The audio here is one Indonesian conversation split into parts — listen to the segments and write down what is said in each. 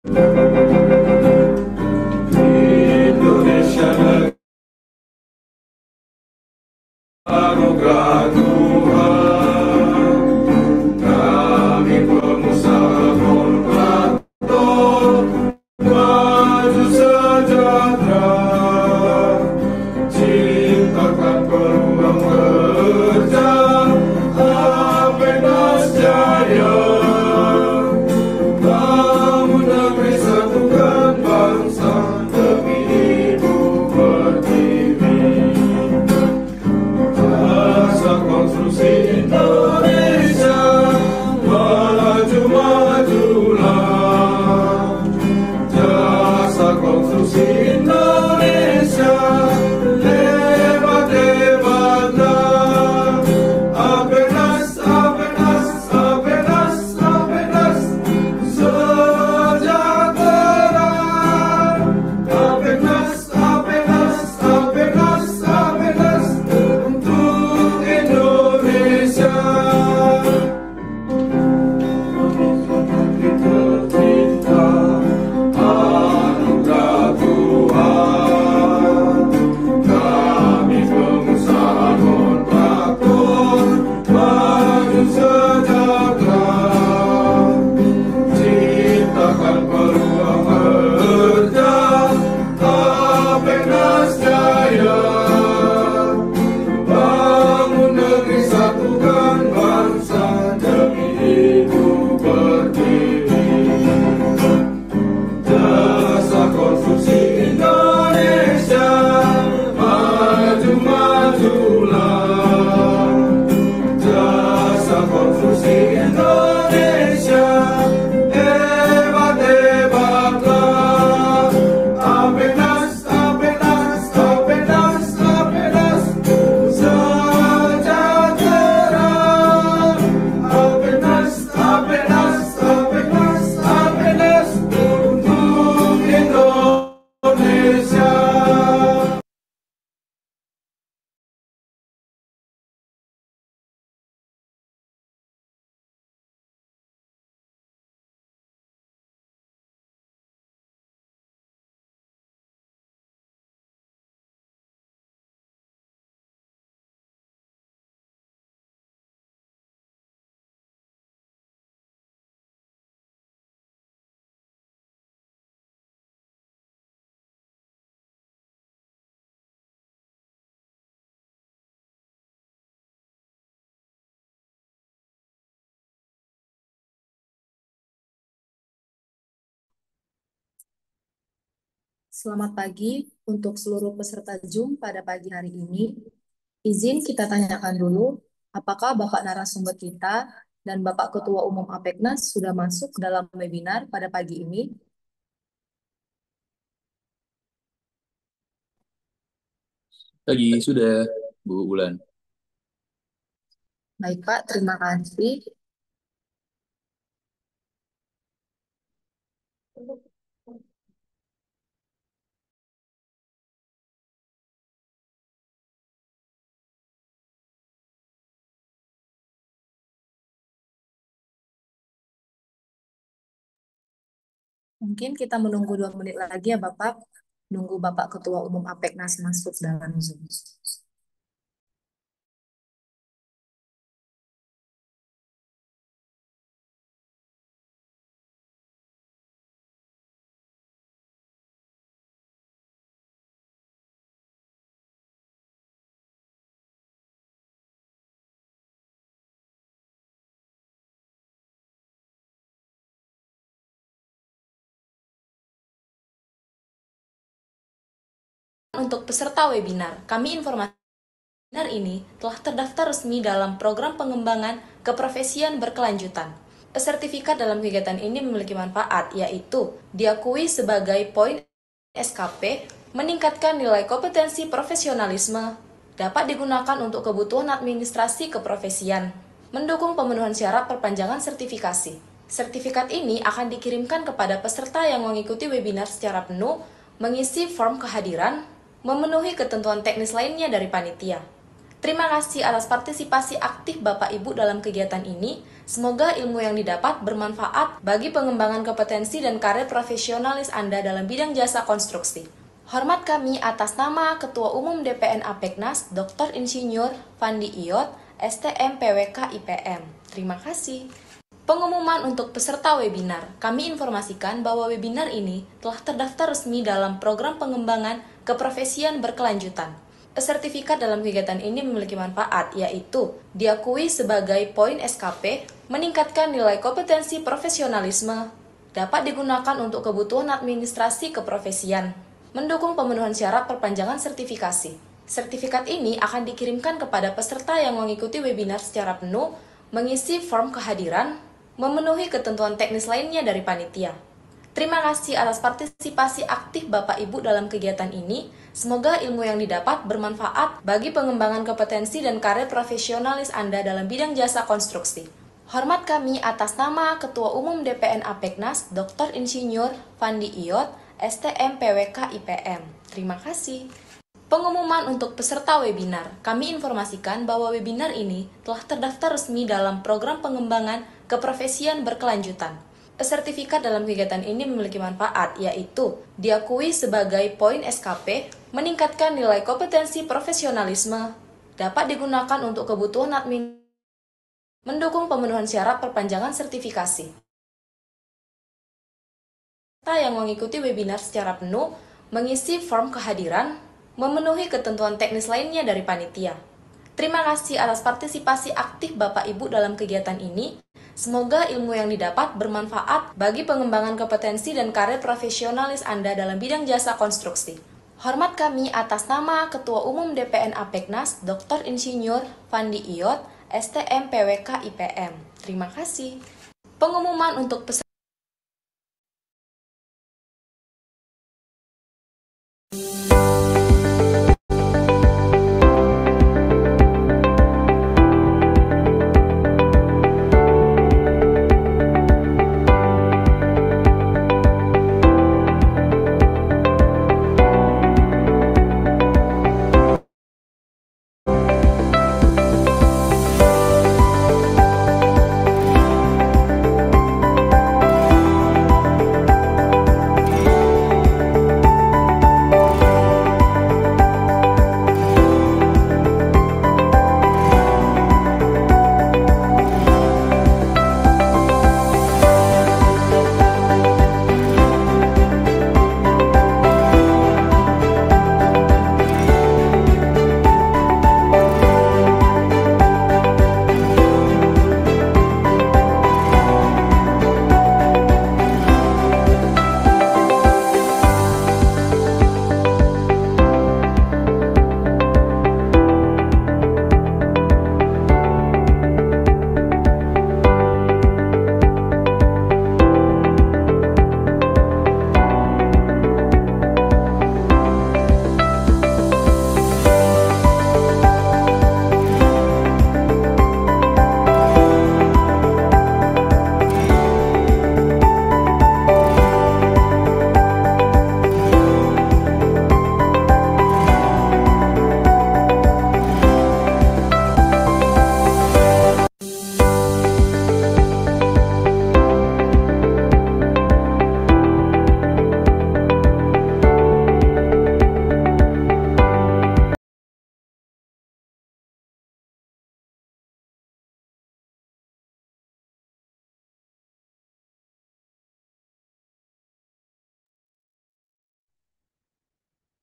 Indonesia anugerah Tuhan, kami pengusaha kontraktor maju sejahtera, ciptakan peluang kerja, Apenas Jaya, bangun negeri, satukan bangsa demi Ibu Pertiwi. Jasa konstruksi Indonesia, maju-majulah. Jasa konstruksi Indonesia, hebat-hebatlah. Apenas, Apenas, Apenas, Apenas, sejahtera. Apenas, Apenas, Apenas, Apenas, untuk Indonesia. Tercipta anugerah Tuhan, kami pengusaha kontraktor maju sejahtera, ciptakan peluang kerja, Apenas Jaya, bangun negeri, satukan bangsa demi Ibu Pertiwi. Jasa konstruksi Indonesia, maju-majulah. Jasa konstruksi Indonesia, hebat-hebatlah. Apenas, Apenas, Apenas, Apenas, sejahtera. Apenas, Apenas, Apenas, Apenas, untuk Indonesia. Selamat pagi untuk seluruh peserta Zoom pada pagi hari ini. Izin kita tanyakan dulu, apakah Bapak narasumber kita dan Bapak Ketua Umum Apeknas sudah masuk dalam webinar pada pagi ini? Pagi, sudah, Bu Bulan. Baik Pak, terima kasih. Mungkin kita menunggu 2 menit lagi ya Bapak, nunggu Bapak Ketua Umum Apeknas masuk dalam Zoom. Untuk peserta webinar, kami informasi webinar ini telah terdaftar resmi dalam program pengembangan keprofesian berkelanjutan. Sertifikat dalam kegiatan ini memiliki manfaat, yaitu diakui sebagai poin SKP, meningkatkan nilai kompetensi profesionalisme, dapat digunakan untuk kebutuhan administrasi keprofesian, mendukung pemenuhan syarat perpanjangan sertifikasi. Sertifikat ini akan dikirimkan kepada peserta yang mengikuti webinar secara penuh, mengisi form kehadiran, memenuhi ketentuan teknis lainnya dari panitia. Terima kasih atas partisipasi aktif Bapak Ibu dalam kegiatan ini. Semoga ilmu yang didapat bermanfaat bagi pengembangan kompetensi dan karir profesionalis Anda dalam bidang jasa konstruksi. Hormat kami atas nama Ketua Umum DPN Apeknas, Dr. Insinyur Fandi Iyot, STM PWK IPM. Terima kasih. Pengumuman untuk peserta webinar. Kami informasikan bahwa webinar ini telah terdaftar resmi dalam program pengembangan keprofesian berkelanjutan. Sertifikat dalam kegiatan ini memiliki manfaat, yaitu diakui sebagai poin SKP, meningkatkan nilai kompetensi profesionalisme, dapat digunakan untuk kebutuhan administrasi keprofesian, mendukung pemenuhan syarat perpanjangan sertifikasi. Sertifikat ini akan dikirimkan kepada peserta yang mengikuti webinar secara penuh, mengisi form kehadiran, memenuhi ketentuan teknis lainnya dari panitia. Terima kasih atas partisipasi aktif Bapak Ibu dalam kegiatan ini. Semoga ilmu yang didapat bermanfaat bagi pengembangan kompetensi dan karir profesionalis Anda dalam bidang jasa konstruksi. Hormat kami atas nama Ketua Umum DPN Apeknas, Dr. Insinyur Fandi Iyot, STM PWK IPM. Terima kasih. Pengumuman untuk peserta webinar. Kami informasikan bahwa webinar ini telah terdaftar resmi dalam program pengembangan keprofesian berkelanjutan. Sertifikat dalam kegiatan ini memiliki manfaat, yaitu diakui sebagai poin SKP, meningkatkan nilai kompetensi profesionalisme, dapat digunakan untuk kebutuhan mendukung pemenuhan syarat perpanjangan sertifikasi. Peserta yang mengikuti webinar secara penuh, mengisi form kehadiran, memenuhi ketentuan teknis lainnya dari panitia. Terima kasih atas partisipasi aktif Bapak Ibu dalam kegiatan ini. Semoga ilmu yang didapat bermanfaat bagi pengembangan kompetensi dan karir profesionalis Anda dalam bidang jasa konstruksi. Hormat kami atas nama Ketua Umum DPN Apeknas, Dr. Insinyur Fandi Iyot, STM PWK IPM. Terima kasih. Pengumuman untuk peserta.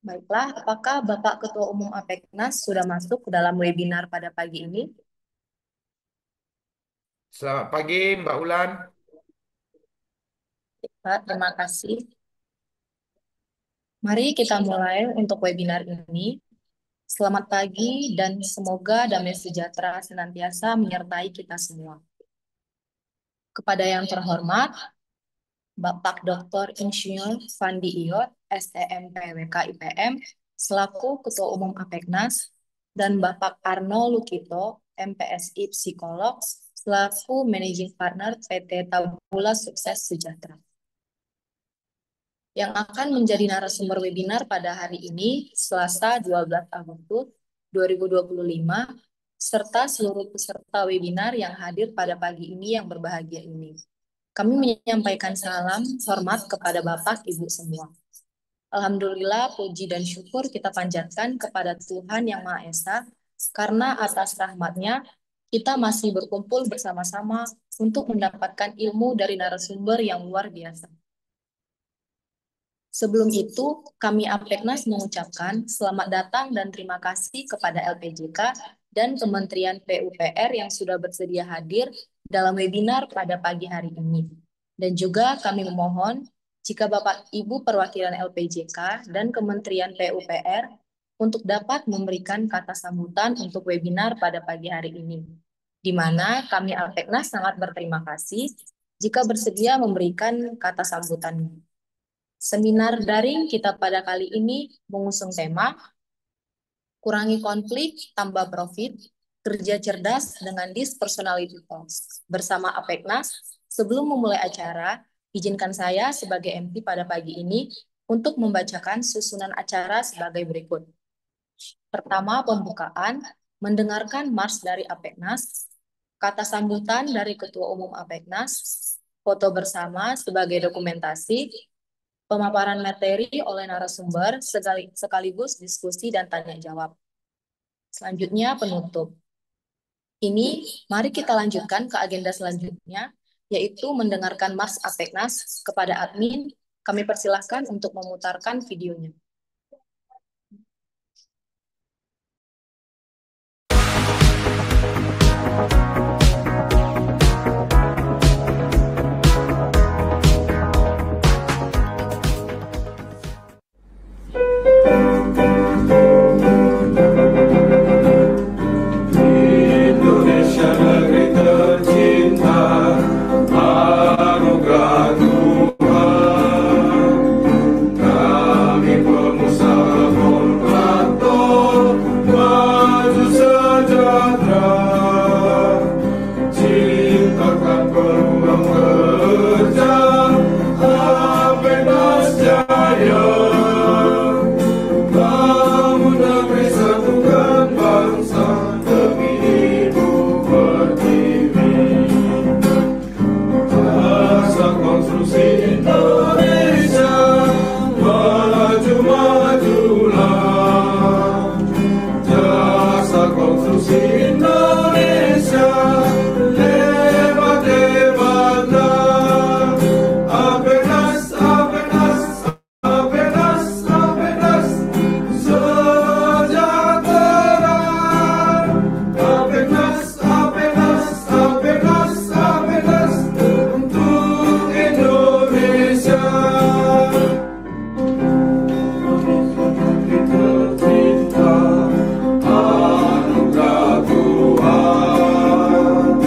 Baiklah, apakah Bapak Ketua Umum Apeknas sudah masuk ke dalam webinar pada pagi ini? Selamat pagi, Mbak Ulan. Pak, terima kasih. Mari kita mulai untuk webinar ini. Selamat pagi dan semoga damai sejahtera senantiasa menyertai kita semua. Kepada yang terhormat, Bapak Dr. Insinyur Fandi Iyot, STM PWK IPM, selaku Ketua Umum Apeknas, dan Bapak Arno Lukito, MPSI Psikolog, selaku Managing Partner PT Tabula Sukses Sejahtera. Yang akan menjadi narasumber webinar pada hari ini, Selasa 12 Agustus 2025, serta seluruh peserta webinar yang hadir pada pagi ini yang berbahagia ini. Kami menyampaikan salam hormat kepada Bapak, Ibu semua. Alhamdulillah, puji dan syukur kita panjatkan kepada Tuhan Yang Maha Esa, karena atas rahmat-Nya kita masih berkumpul bersama-sama untuk mendapatkan ilmu dari narasumber yang luar biasa. Sebelum itu, kami Apeknas mengucapkan selamat datang dan terima kasih kepada LPJK dan Kementerian PUPR yang sudah bersedia hadir dalam webinar pada pagi hari ini. Dan juga kami memohon jika Bapak Ibu perwakilan LPJK dan Kementerian PUPR untuk dapat memberikan kata sambutan untuk webinar pada pagi hari ini, di mana kami Apeknas sangat berterima kasih jika bersedia memberikan kata sambutan. Seminar daring kita pada kali ini mengusung tema kurangi konflik, tambah profit, kerja cerdas dengan dispersonality talks. Bersama Apeknas, sebelum memulai acara, izinkan saya sebagai MP pada pagi ini untuk membacakan susunan acara sebagai berikut. Pertama, pembukaan, mendengarkan mars dari Apeknas, kata sambutan dari Ketua Umum Apeknas, foto bersama sebagai dokumentasi, pemaparan materi oleh narasumber sekaligus diskusi dan tanya jawab. Selanjutnya penutup. Ini mari kita lanjutkan ke agenda selanjutnya, yaitu mendengarkan Mars Apeknas. Kepada admin, kami persilahkan untuk memutarkan videonya. Indonesia negeri tercinta, anugerah Tuhan. Kami pengusaha kontraktor, maju sejahtera, ciptakan peluang kerja, Apeknas jaya. Bangun negeri, satukan bangsa, demi ibu pertiwi. Jasa konstruksi Indonesia, maju majulah. Jasa konstruksi Indonesia, hebat hebatlah. Apeknas, Apeknas, Apeknas, Apeknas, sejahtera. Apeknas, Apeknas, Apeknas, Apeknas, untuk Indonesia. Tercinta, anugerah Tuhan.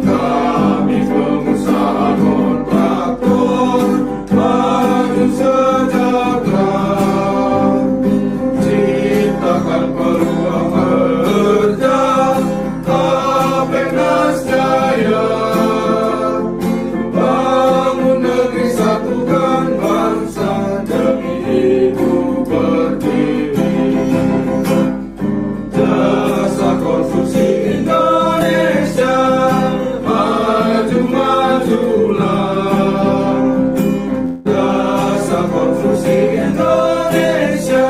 Kami pengusaha kontraktor, maju sejahtera, ciptakan peluang kerja, Apeknas jaya. Bangun negeri, satukan bangsa, demi ibu pertiwi. Jasa konstruksi Indonesia, maju majulah. Jasa konstruksi Indonesia,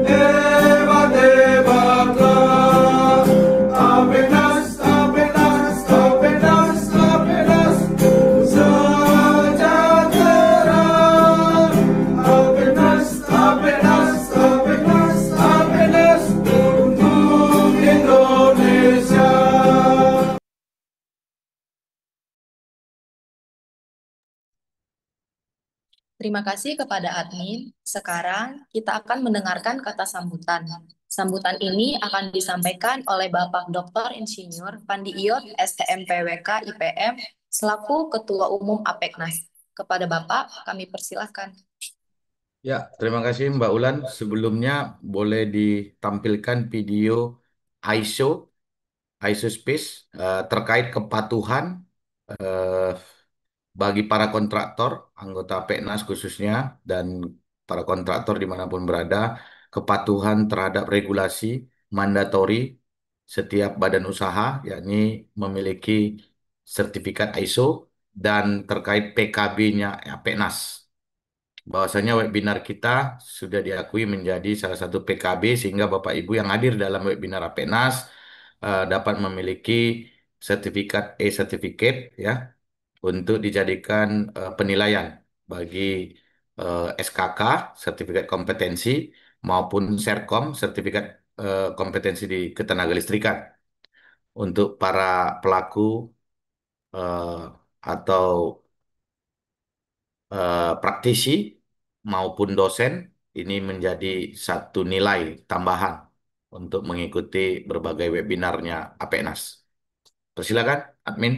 hebat hebatlah. Apeknas, Apeknas, Apeknas, Apeknas, sejahtera. Apeknas, Apeknas, Apeknas, Apeknas, untuk Indonesia. Terima kasih kepada admin. Sekarang kita akan mendengarkan kata sambutan. Sambutan ini akan disampaikan oleh Bapak Dr. Insinyur Pandi Iyot, STMPWK IPM, selaku Ketua Umum Apeknas. Kepada Bapak, kami persilahkan. Ya, terima kasih Mbak Ulan. Sebelumnya boleh ditampilkan video ISO, ISO Space terkait kepatuhan eh, bagi para kontraktor, anggota PEKNAS khususnya, dan para kontraktor dimanapun berada, kepatuhan terhadap regulasi mandatori setiap badan usaha, yakni memiliki sertifikat ISO dan terkait PKB-nya Apeknas. Bahwasanya webinar kita sudah diakui menjadi salah satu PKB sehingga Bapak Ibu yang hadir dalam webinar Apeknas dapat memiliki sertifikat e-certificate ya untuk dijadikan penilaian bagi SKK, sertifikat kompetensi, maupun Serkom, sertifikat kompetensi di ketenagalistrikan. Untuk para pelaku atau praktisi maupun dosen, ini menjadi satu nilai tambahan untuk mengikuti berbagai webinarnya APNAS. Persilakan, admin.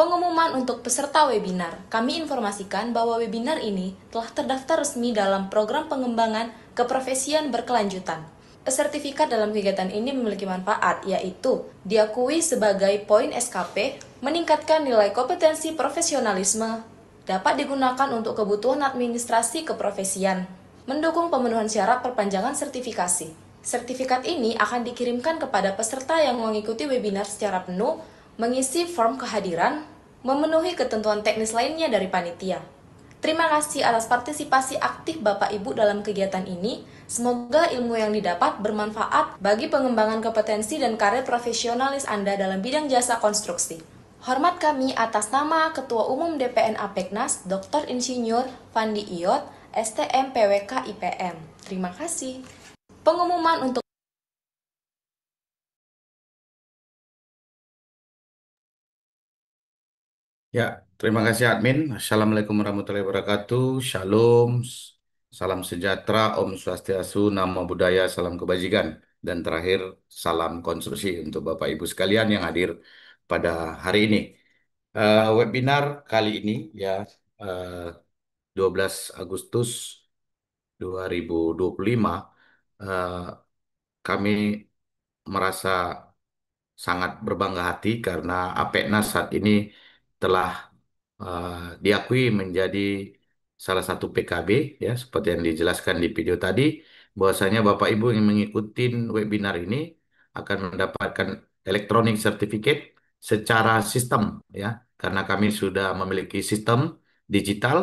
Pengumuman untuk peserta webinar. Kami informasikan bahwa webinar ini telah terdaftar resmi dalam program pengembangan keprofesian berkelanjutan. Sertifikat dalam kegiatan ini memiliki manfaat, yaitu diakui sebagai poin SKP, meningkatkan nilai kompetensi profesionalisme, dapat digunakan untuk kebutuhan administrasi keprofesian, mendukung pemenuhan syarat perpanjangan sertifikasi. Sertifikat ini akan dikirimkan kepada peserta yang mengikuti webinar secara penuh, mengisi form kehadiran, memenuhi ketentuan teknis lainnya dari panitia. Terima kasih atas partisipasi aktif Bapak Ibu dalam kegiatan ini. Semoga ilmu yang didapat bermanfaat bagi pengembangan kompetensi dan karir profesionalis Anda dalam bidang jasa konstruksi. Hormat kami atas nama Ketua Umum DPN Apeknas, Dr. Insinyur Fandi Iyot, STM PWK IPM. Terima kasih. Pengumuman untuk Ya, terima kasih admin. Assalamualaikum warahmatullahi wabarakatuh. Shalom, salam sejahtera, Om Swastiastu, Namo Buddhaya, salam kebajikan. Dan terakhir, salam konstruksi untuk Bapak Ibu sekalian yang hadir pada hari ini. Webinar kali ini ya, eh, 12 Agustus 2025, eh, kami merasa sangat berbangga hati karena Apeknas saat ini telah eh, diakui menjadi salah satu PKB ya seperti yang dijelaskan di video tadi, bahwasanya Bapak Ibu yang mengikuti webinar ini akan mendapatkan electronic certificate secara sistem ya, karena kami sudah memiliki sistem digital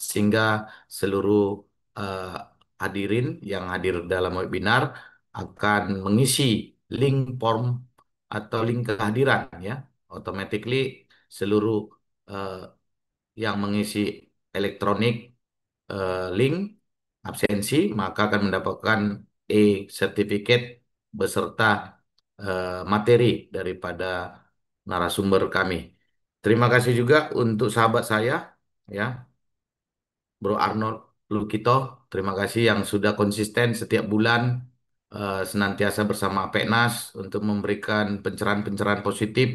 sehingga seluruh eh, hadirin yang hadir dalam webinar akan mengisi link form atau link kehadiran ya, automatically seluruh eh, yang mengisi elektronik link absensi maka akan mendapatkan e-certificate beserta materi daripada narasumber kami. Terima kasih juga untuk sahabat saya ya, Bro Arnold Lukito. Terima kasih yang sudah konsisten setiap bulan senantiasa bersama Peknas untuk memberikan pencerahan-pencerahan positif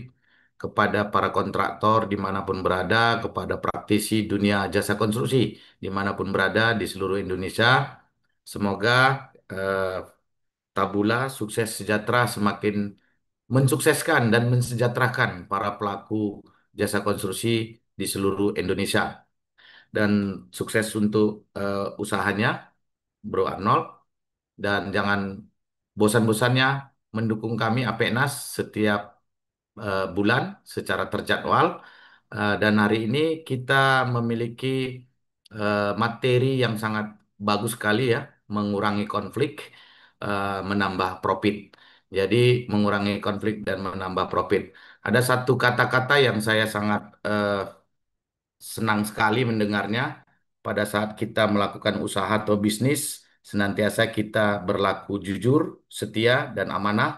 kepada para kontraktor dimanapun berada, kepada praktisi dunia jasa konstruksi dimanapun berada di seluruh Indonesia. Semoga eh, Tabula sukses sejahtera semakin mensukseskan dan mensejahterakan para pelaku jasa konstruksi di seluruh Indonesia. Dan sukses untuk usahanya, Bro Arnold. Dan jangan bosan-bosannya mendukung kami Apeknas setiap bulan secara terjadwal. Dan hari ini kita memiliki materi yang sangat bagus sekali ya, mengurangi konflik, menambah profit. Jadi mengurangi konflik dan menambah profit. Ada satu kata-kata yang saya sangat senang sekali mendengarnya pada saat kita melakukan usaha atau bisnis, senantiasa kita berlaku jujur, setia, dan amanah,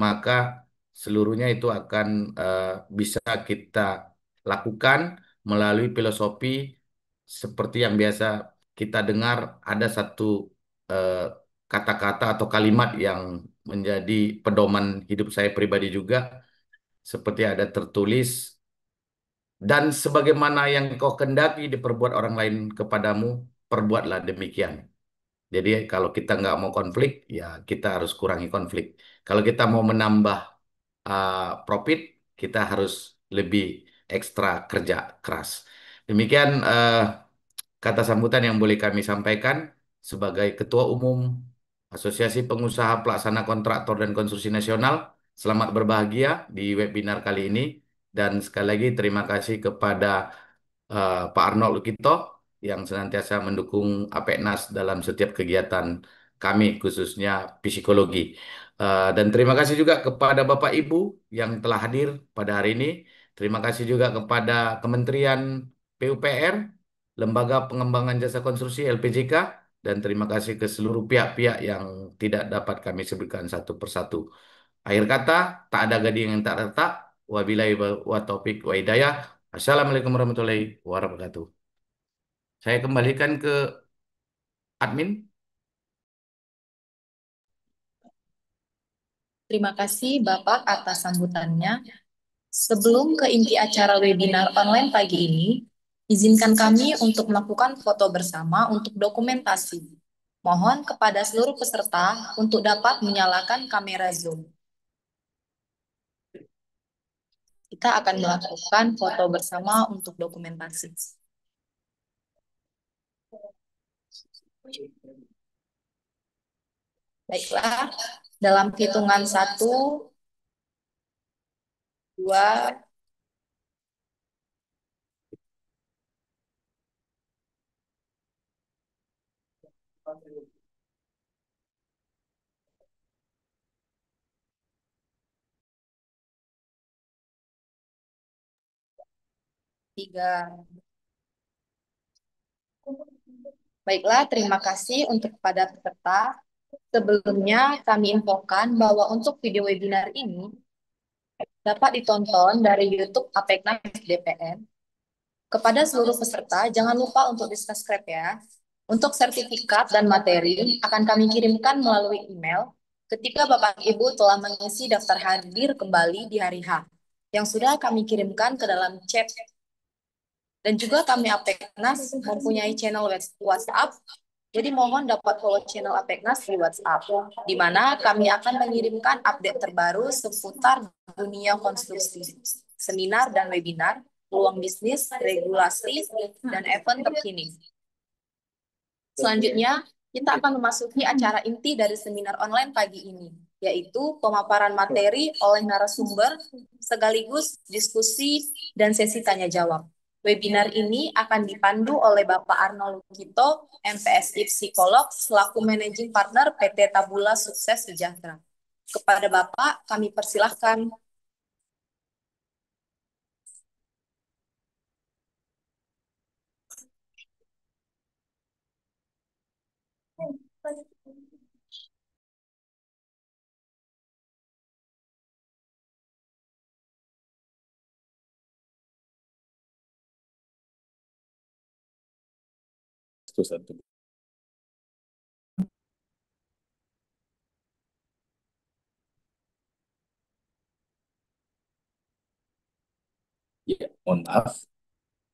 maka seluruhnya itu akan eh, bisa kita lakukan melalui filosofi seperti yang biasa kita dengar ada satu eh, kata-kata atau kalimat yang menjadi pedoman hidup saya pribadi juga, seperti ada tertulis dan sebagaimana yang kau kendaki diperbuat orang lain kepadamu, perbuatlah demikian. Jadi kalau kita nggak mau konflik, ya kita harus kurangi konflik. Kalau kita mau menambah profit, kita harus lebih ekstra kerja keras. Demikian kata sambutan yang boleh kami sampaikan sebagai Ketua Umum Asosiasi Pengusaha Pelaksana Kontraktor dan Konstruksi Nasional. Selamat berbahagia di webinar kali ini. Dan sekali lagi terima kasih kepada Pak Arnold Lukito yang senantiasa mendukung Apeknas dalam setiap kegiatan kami, khususnya psikologi. Dan terima kasih juga kepada Bapak Ibu yang telah hadir pada hari ini. Terima kasih juga kepada Kementerian PUPR, Lembaga Pengembangan Jasa Konstruksi LPJK, dan terima kasih ke seluruh pihak-pihak yang tidak dapat kami sebutkan satu persatu. Akhir kata, tak ada gading yang tak retak. Wabillahi wa taufiq wa hidayah. Assalamualaikum warahmatullahi wabarakatuh. Saya kembalikan ke admin. Terima kasih Bapak atas sambutannya. Sebelum ke inti acara webinar online pagi ini, izinkan kami untuk melakukan foto bersama untuk dokumentasi. Mohon kepada seluruh peserta untuk dapat menyalakan kamera Zoom. Kita akan melakukan foto bersama untuk dokumentasi. Baiklah, dalam hitungan 1, 2, 3. Baiklah, terima kasih untuk kepada peserta. Sebelumnya kami infokan bahwa untuk video webinar ini dapat ditonton dari YouTube Apeknas DPN. Kepada seluruh peserta, jangan lupa untuk di-subscribe ya. Untuk sertifikat dan materi akan kami kirimkan melalui email ketika Bapak Ibu telah mengisi daftar hadir kembali di hari H yang sudah kami kirimkan ke dalam chat. Dan juga kami Apeknas mempunyai channel WhatsApp. Jadi mohon dapat follow channel Apeknas di WhatsApp, di mana kami akan mengirimkan update terbaru seputar dunia konstruksi, seminar dan webinar, peluang bisnis, regulasi, dan event terkini. Selanjutnya, kita akan memasuki acara inti dari seminar online pagi ini, yaitu pemaparan materi oleh narasumber, sekaligus diskusi dan sesi tanya-jawab. Webinar ini akan dipandu oleh Bapak Arnold Lukito, MPSI Psikolog, selaku Managing Partner PT Tabula Sukses Sejahtera. Kepada Bapak, kami persilahkan. Satu. Mohon maaf,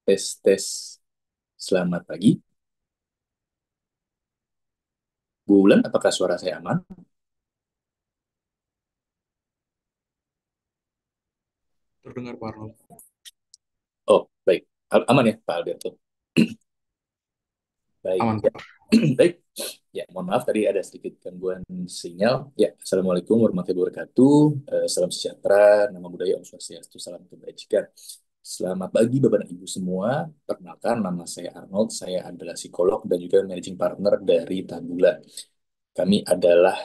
tes tes. Selamat pagi. Bu Wulan, apakah suara saya aman? Terdengar Pak Arnold. Oh, baik. Aman ya, Pak Alberto? Baik. Aman, Ya. Pak. Baik. Ya, mohon maaf tadi ada sedikit gangguan sinyal. Ya, Assalamualaikum warahmatullahi wabarakatuh. Salam sejahtera, nama budaya, Om Swastiastu, salam kebajikan. Selamat pagi Bapak dan Ibu semua. Perkenalkan, nama saya Arnold. Saya adalah psikolog dan juga managing partner dari Tabula. Kami adalah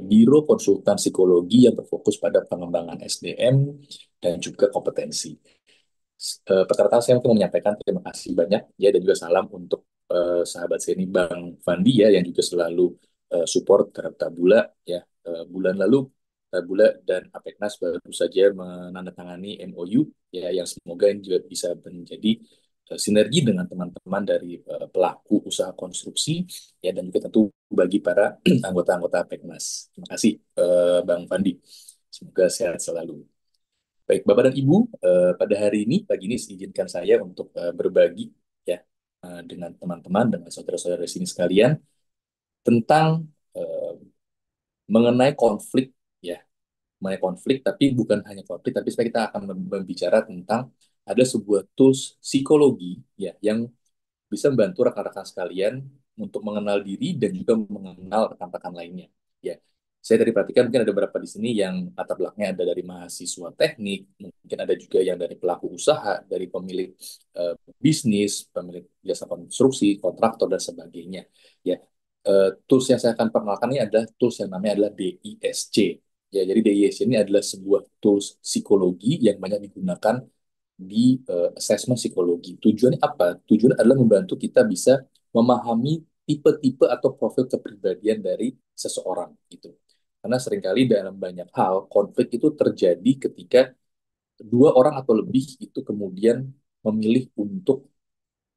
biro konsultan psikologi yang berfokus pada pengembangan SDM dan juga kompetensi. Pertama-tama saya mau menyampaikan terima kasih banyak ya dan juga salam untuk sahabat saya ini Bang Fandi ya yang juga selalu support terhadap Tabula ya. Bulan lalu Tabula dan Apeknas baru saja menandatangani MOU ya yang semoga juga bisa menjadi sinergi dengan teman-teman dari pelaku usaha konstruksi ya dan juga tentu bagi para anggota-anggota Apeknas. Terima kasih Bang Fandi. Semoga sehat selalu. Baik, Bapak dan Ibu, pada hari ini, pagi ini izinkan saya untuk berbagi ya dengan teman-teman, dengan saudara-saudara di sini sekalian tentang eh, mengenai konflik ya, mengenai konflik, tapi bukan hanya konflik, tapi sebenarnya kita akan berbicara tentang ada sebuah tools psikologi ya yang bisa membantu rekan-rekan sekalian untuk mengenal diri dan juga mengenal rekan-rekan lainnya. Ya, saya tadi perhatikan mungkin ada beberapa di sini yang latar belakangnya ada dari mahasiswa teknik, mungkin ada juga yang dari pelaku usaha, dari pemilik eh, bisnis, pemilik jasa konstruksi, kontraktor dan sebagainya. Ya, tools yang saya akan perkenalkan ini adalah tools yang namanya adalah DISC. Ya, jadi DISC ini adalah sebuah tools psikologi yang banyak digunakan di assessment psikologi. Tujuannya apa? Tujuannya adalah membantu kita bisa memahami tipe-tipe atau profil kepribadian dari seseorang gitu. Karena seringkali dalam banyak hal konflik itu terjadi ketika dua orang atau lebih itu kemudian memilih untuk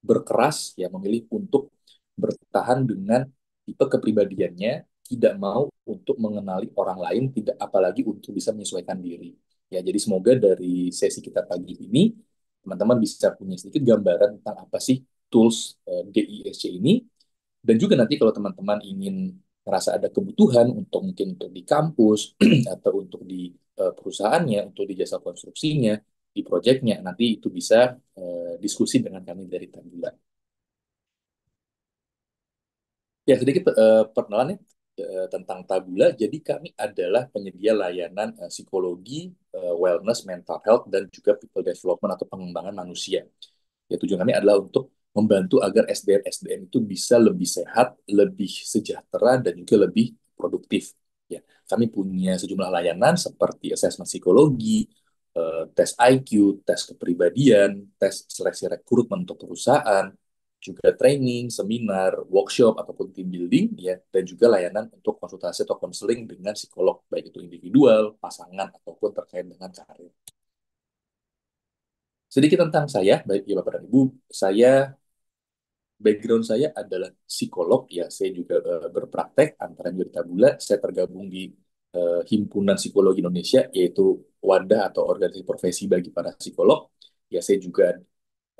berkeras, ya memilih untuk bertahan dengan tipe kepribadiannya, tidak mau untuk mengenali orang lain, tidak apalagi untuk bisa menyesuaikan diri. Ya, jadi semoga dari sesi kita pagi ini teman-teman bisa punya sedikit gambaran tentang apa sih tools DISC ini dan juga nanti kalau teman-teman ingin merasa ada kebutuhan untuk mungkin untuk di kampus atau untuk di perusahaannya, untuk di jasa konstruksinya, di proyeknya, nanti itu bisa diskusi dengan kami dari Tabula. Ya, sedikit perkenalan tentang Tabula. Jadi kami adalah penyedia layanan psikologi, wellness, mental health, dan juga people development atau pengembangan manusia. Ya, tujuan kami adalah untuk membantu agar SDM itu bisa lebih sehat, lebih sejahtera, dan juga lebih produktif. Ya, kami punya sejumlah layanan seperti asesmen psikologi, tes IQ, tes kepribadian, tes seleksi rekrutmen untuk perusahaan, juga training, seminar, workshop ataupun team building, ya, dan juga layanan untuk konsultasi atau konseling dengan psikolog, baik itu individual, pasangan, ataupun terkait dengan karir. Sedikit tentang saya, baik ya Bapak dan Ibu, background saya adalah psikolog, ya, saya juga berpraktek antara di Tabula, saya tergabung di Himpunan Psikologi Indonesia, yaitu wadah atau organisasi profesi bagi para psikolog, ya, saya juga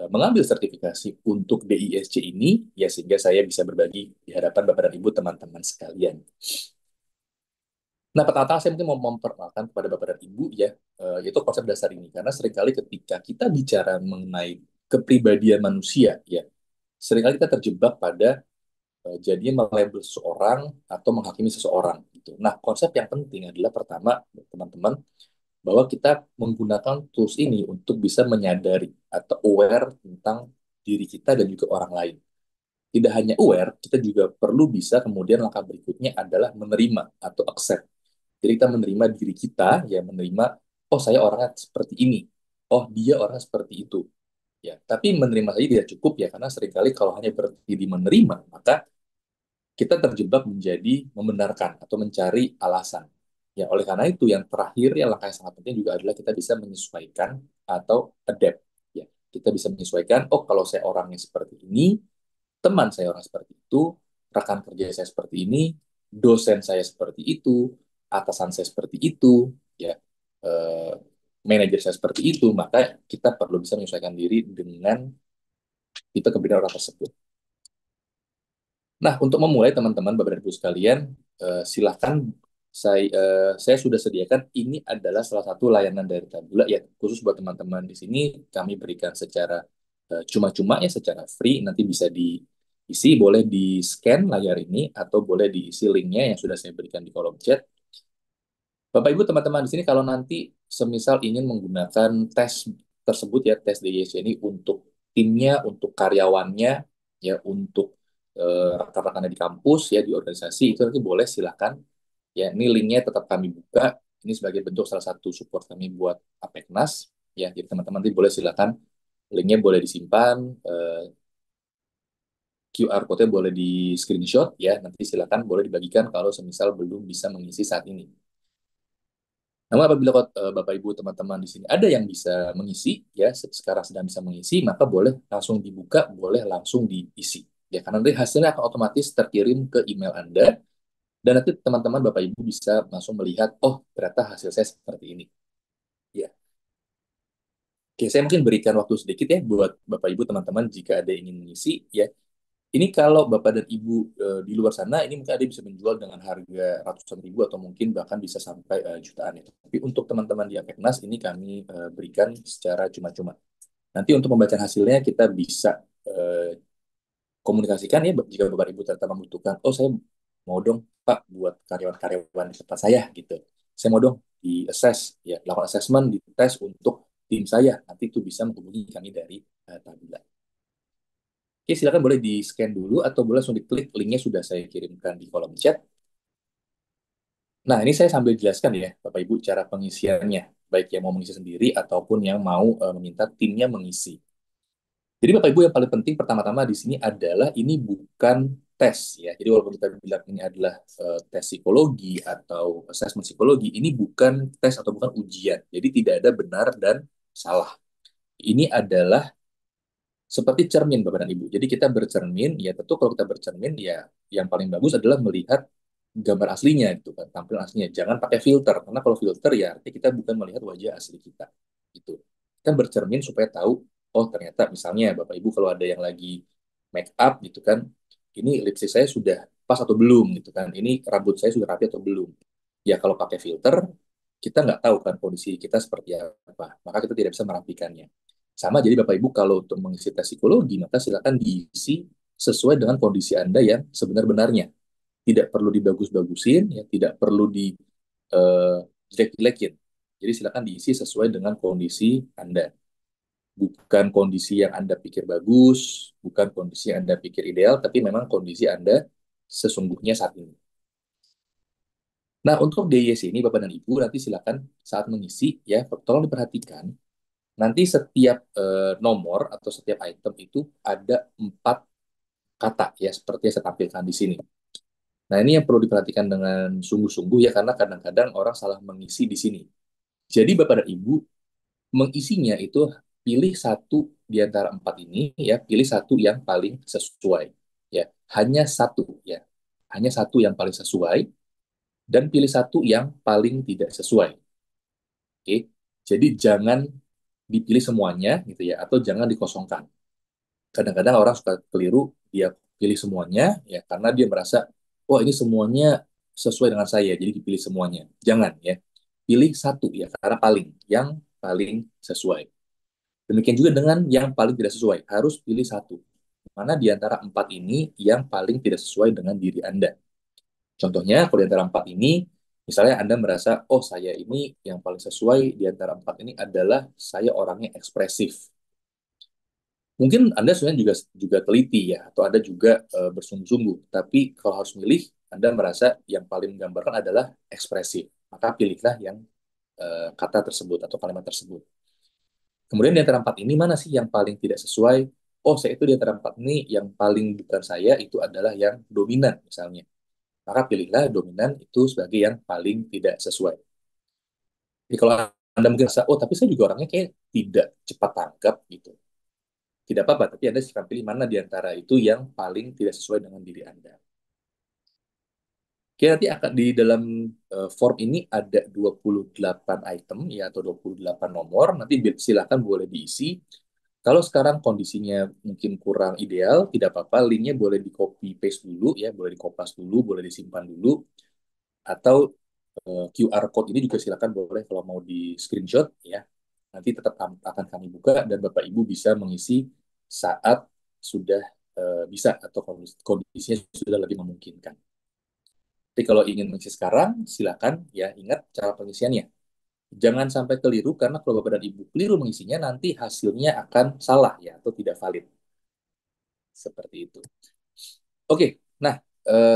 mengambil sertifikasi untuk DISC ini, ya sehingga saya bisa berbagi di hadapan Bapak dan Ibu teman-teman sekalian. Nah, pertama-tama saya mungkin mau memperkenalkan kepada Bapak dan Ibu ya, yaitu konsep dasar ini. Karena seringkali ketika kita bicara mengenai kepribadian manusia, ya, seringkali kita terjebak pada jadinya melabel seseorang atau menghakimi seseorang. Gitu. Nah, konsep yang penting adalah pertama, teman-teman, bahwa kita menggunakan tools ini untuk bisa menyadari atau aware tentang diri kita dan juga orang lain. Tidak hanya aware, kita juga perlu bisa kemudian langkah berikutnya adalah menerima atau accept. Jadi kita menerima diri kita, ya menerima, oh saya orangnya seperti ini, oh dia orangnya seperti itu. Ya, tapi menerima saja tidak cukup ya, karena seringkali kalau hanya berhenti di menerima, maka kita terjebak menjadi membenarkan atau mencari alasan. Ya, oleh karena itu yang terakhir yang langkah yang sangat penting juga adalah kita bisa menyesuaikan atau adapt. Ya, kita bisa menyesuaikan. Oh, kalau saya orangnya seperti ini, teman saya orang seperti itu, rekan kerja saya seperti ini, dosen saya seperti itu, atasan saya seperti itu. Ya, eh, manajer saya seperti itu, maka kita perlu bisa menyesuaikan diri dengan tipe kepribadian orang tersebut. Nah, untuk memulai teman-teman Bapak dan Ibu sekalian, silakan saya sudah sediakan ini adalah salah satu layanan dari Tabula ya, khusus buat teman-teman di sini kami berikan secara cuma-cuma ya, secara free. Nanti bisa diisi, boleh di scan layar ini atau boleh diisi linknya yang sudah saya berikan di kolom chat. Bapak Ibu teman-teman di sini kalau nanti semisal ingin menggunakan tes tersebut ya, tes DISC ini untuk timnya, untuk karyawannya, ya untuk rekan-rekannya di kampus ya, di organisasi, itu nanti boleh silakan ya. Ini linknya tetap kami buka. Ini sebagai bentuk salah satu support kami buat Apeknas ya. Jadi teman-teman nanti boleh silakan, linknya boleh disimpan, QR code-nya boleh di screenshot ya. Nanti silakan boleh dibagikan kalau semisal belum bisa mengisi saat ini. Namun apabila Bapak Ibu teman-teman di sini ada yang bisa mengisi ya, sekarang sedang bisa mengisi, maka boleh langsung dibuka, boleh langsung diisi. Ya, karena nanti hasilnya akan otomatis terkirim ke email Anda dan nanti teman-teman Bapak Ibu bisa langsung melihat, oh ternyata hasil saya seperti ini. Ya. Oke, saya mungkin berikan waktu sedikit ya buat Bapak Ibu teman-teman jika ada yang ingin mengisi ya. Ini kalau Bapak dan Ibu di luar sana, ini mungkin ada bisa menjual dengan harga ratusan ribu atau mungkin bahkan bisa sampai jutaan itu. Tapi untuk teman-teman di Apeknas, ini kami berikan secara cuma-cuma. Nanti untuk pembacaan hasilnya kita bisa komunikasikan ya, jika Bapak Ibu ternyata membutuhkan, oh saya mau dong Pak buat karyawan-karyawan di tempat saya gitu. Saya mau dong di assess, ya, lakukan assessment, di tes untuk tim saya. Nanti itu bisa menghubungi kami dari Tabula. Oke, silakan boleh di-scan dulu atau boleh langsung diklik linknya sudah saya kirimkan di kolom chat. Nah, ini saya sambil jelaskan ya, Bapak Ibu, cara pengisiannya. Baik yang mau mengisi sendiri ataupun yang mau meminta timnya mengisi. Jadi Bapak Ibu yang paling penting pertama-tama di sini adalah ini bukan tes ya. Jadi walaupun kita bilang ini adalah tes psikologi atau assessment psikologi, ini bukan tes atau bukan ujian. Jadi tidak ada benar dan salah. Ini adalah seperti cermin Bapak dan Ibu. Jadi kita bercermin, ya tentu kalau kita bercermin ya yang paling bagus adalah melihat gambar aslinya gitu kan, tampilan aslinya. Jangan pakai filter, karena kalau filter ya artinya kita bukan melihat wajah asli kita. Gitu. Kita bercermin supaya tahu, oh ternyata misalnya Bapak Ibu kalau ada yang lagi make up gitu kan, ini lipstick saya sudah pas atau belum gitu kan, ini rambut saya sudah rapi atau belum. Ya kalau pakai filter, kita nggak tahu kan kondisi kita seperti apa, maka kita tidak bisa merapikannya. Sama jadi Bapak Ibu kalau untuk mengisi tes psikologi, maka silakan diisi sesuai dengan kondisi Anda yang sebenar-benarnya. Tidak perlu dibagus-bagusin, ya, tidak perlu di jelek-jelekin. Jadi silakan diisi sesuai dengan kondisi Anda. Bukan kondisi yang Anda pikir bagus, bukan kondisi yang Anda pikir ideal, tapi memang kondisi Anda sesungguhnya saat ini. Nah, untuk DIY ini Bapak dan Ibu nanti silakan saat mengisi ya, tolong diperhatikan. Nanti setiap nomor atau setiap item itu ada 4 kata ya, seperti yang saya tampilkan di sini. Nah, ini yang perlu diperhatikan dengan sungguh-sungguh ya, karena kadang-kadang orang salah mengisi di sini. Jadi Bapak dan Ibu mengisinya itu pilih satu di antara 4 ini ya, pilih satu yang paling sesuai ya, hanya satu ya, hanya satu yang paling sesuai dan pilih satu yang paling tidak sesuai. Oke, jadi jangan dipilih semuanya gitu ya, atau jangan dikosongkan. Kadang-kadang orang suka keliru, dia pilih semuanya ya karena dia merasa, oh ini semuanya sesuai dengan saya, jadi dipilih semuanya. Jangan ya, pilih satu ya, karena yang paling sesuai. Demikian juga dengan yang paling tidak sesuai, harus pilih satu. Mana di antara 4 ini yang paling tidak sesuai dengan diri Anda. Contohnya, kalau di antara 4 ini, misalnya Anda merasa, oh saya ini yang paling sesuai di antara 4 ini adalah saya orangnya ekspresif. Mungkin Anda sebenarnya juga teliti ya, atau Anda juga bersungguh-sungguh. Tapi kalau harus milih, Anda merasa yang paling menggambarkan adalah ekspresif. Maka pilihlah yang kata tersebut atau kalimat tersebut. Kemudian di antara 4 ini mana sih yang paling tidak sesuai? Oh, saya itu di antara 4 ini yang paling bukan saya itu adalah yang dominan misalnya. Maka pilihlah dominan itu sebagai yang paling tidak sesuai. Jadi kalau Anda mungkin merasa, oh tapi saya juga orangnya kayak tidak cepat tanggap gitu. Tidak apa-apa, tapi Anda silahkan pilih mana di antara itu yang paling tidak sesuai dengan diri Anda. Oke, nanti akan di dalam form ini ada 28 item ya atau 28 nomor. Nanti silakan boleh diisi. Kalau sekarang kondisinya mungkin kurang ideal, tidak apa-apa, linknya boleh di copy paste dulu ya, boleh di kopas dulu, boleh disimpan dulu, atau QR code ini juga silakan boleh kalau mau di screenshot ya. Nanti tetap akan kami buka dan Bapak Ibu bisa mengisi saat sudah bisa atau kondisinya sudah lebih memungkinkan. Tapi kalau ingin mengisi sekarang, silakan ya ingat cara pengisiannya. Jangan sampai keliru karena kalau Bapak dan Ibu keliru mengisinya nanti hasilnya akan salah ya atau tidak valid. Seperti itu. Oke, nah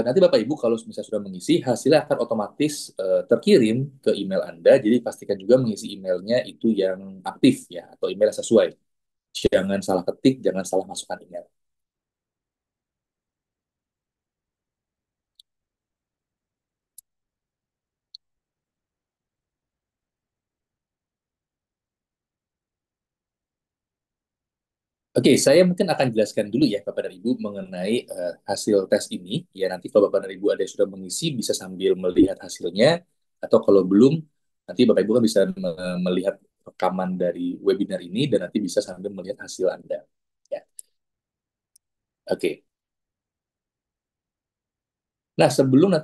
nanti Bapak Ibu kalau misalnya sudah mengisi, hasilnya akan otomatis terkirim ke email Anda. Jadi pastikan juga mengisi emailnya itu yang aktif ya atau email yang sesuai. Jangan salah ketik, jangan salah masukkan email. Oke, saya mungkin akan jelaskan dulu ya Bapak dan Ibu mengenai hasil tes ini. Ya nanti kalau Bapak dan Ibu ada yang sudah mengisi bisa sambil melihat hasilnya, atau kalau belum nanti Bapak Ibu kan bisa melihat rekaman dari webinar ini dan nanti bisa sambil melihat hasil Anda. Ya, oke. Nah sebelum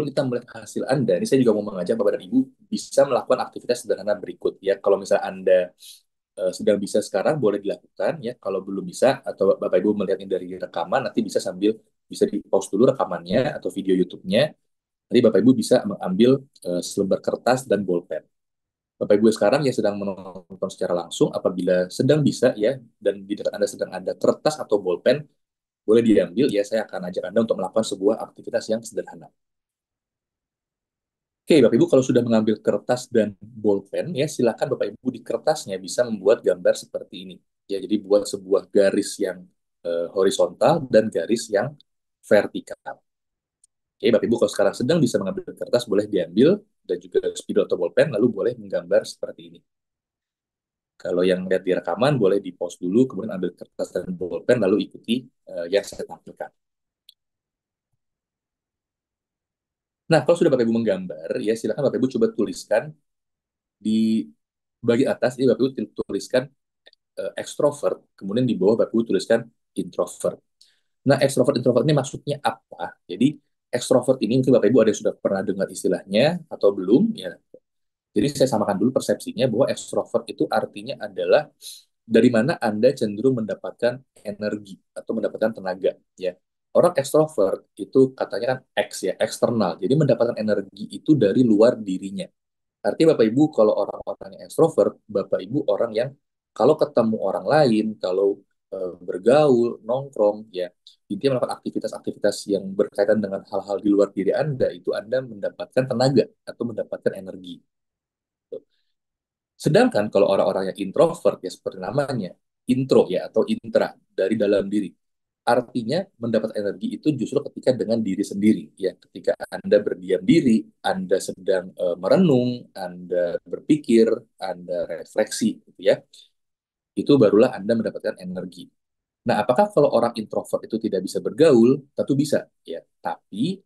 kita melihat hasil Anda, ini saya juga mau mengajak Bapak dan Ibu bisa melakukan aktivitas sederhana berikut ya. Kalau misalnya Anda sedang bisa sekarang boleh dilakukan ya. Kalau belum bisa atau Bapak Ibu melihat ini dari rekaman nanti bisa di pause dulu rekamannya atau video YouTube-nya. Nanti Bapak Ibu bisa mengambil selembar kertas dan bolpen. Bapak Ibu sekarang ya sedang menonton secara langsung apabila sedang bisa ya dan di dekat Anda sedang ada kertas atau bolpen boleh diambil ya saya akan ajak Anda untuk melakukan sebuah aktivitas yang sederhana. Oke, Bapak Ibu kalau sudah mengambil kertas dan bolpen ya silakan Bapak Ibu di kertasnya bisa membuat gambar seperti ini. Ya, jadi buat sebuah garis yang horizontal dan garis yang vertikal. Oke, Bapak Ibu kalau sekarang sedang bisa mengambil kertas boleh diambil dan juga spidol atau bolpen lalu boleh menggambar seperti ini. Kalau yang lihat di rekaman boleh di pause dulu kemudian ambil kertas dan bolpen lalu ikuti yang saya tampilkan. Nah, kalau sudah Bapak Ibu menggambar ya silakan Bapak Ibu coba tuliskan di bagian atas ini Bapak Ibu tuliskan ekstrovert, kemudian di bawah Bapak Ibu tuliskan introvert. Nah, ekstrovert introvert ini maksudnya apa? Jadi ekstrovert ini mungkin Bapak Ibu ada yang sudah pernah dengar istilahnya atau belum ya. Jadi saya samakan dulu persepsinya bahwa ekstrovert itu artinya adalah dari mana Anda cenderung mendapatkan energi atau mendapatkan tenaga ya. Orang ekstrovert itu katanya kan X ya, eksternal. Jadi mendapatkan energi itu dari luar dirinya. Artinya Bapak Ibu kalau orang-orang yang ekstrovert, Bapak Ibu orang yang kalau ketemu orang lain, kalau bergaul, nongkrong, ya intinya melakukan aktivitas-aktivitas yang berkaitan dengan hal-hal di luar diri Anda, itu Anda mendapatkan tenaga atau mendapatkan energi. Sedangkan kalau orang-orang yang introvert, ya seperti namanya, intro ya atau intra, dari dalam diri. Artinya mendapat energi itu justru ketika dengan diri sendiri. Ya, ketika Anda berdiam diri, Anda sedang merenung, Anda berpikir, Anda refleksi, gitu ya. Itu barulah Anda mendapatkan energi. Nah, apakah kalau orang introvert itu tidak bisa bergaul? Tentu bisa, ya. Tapi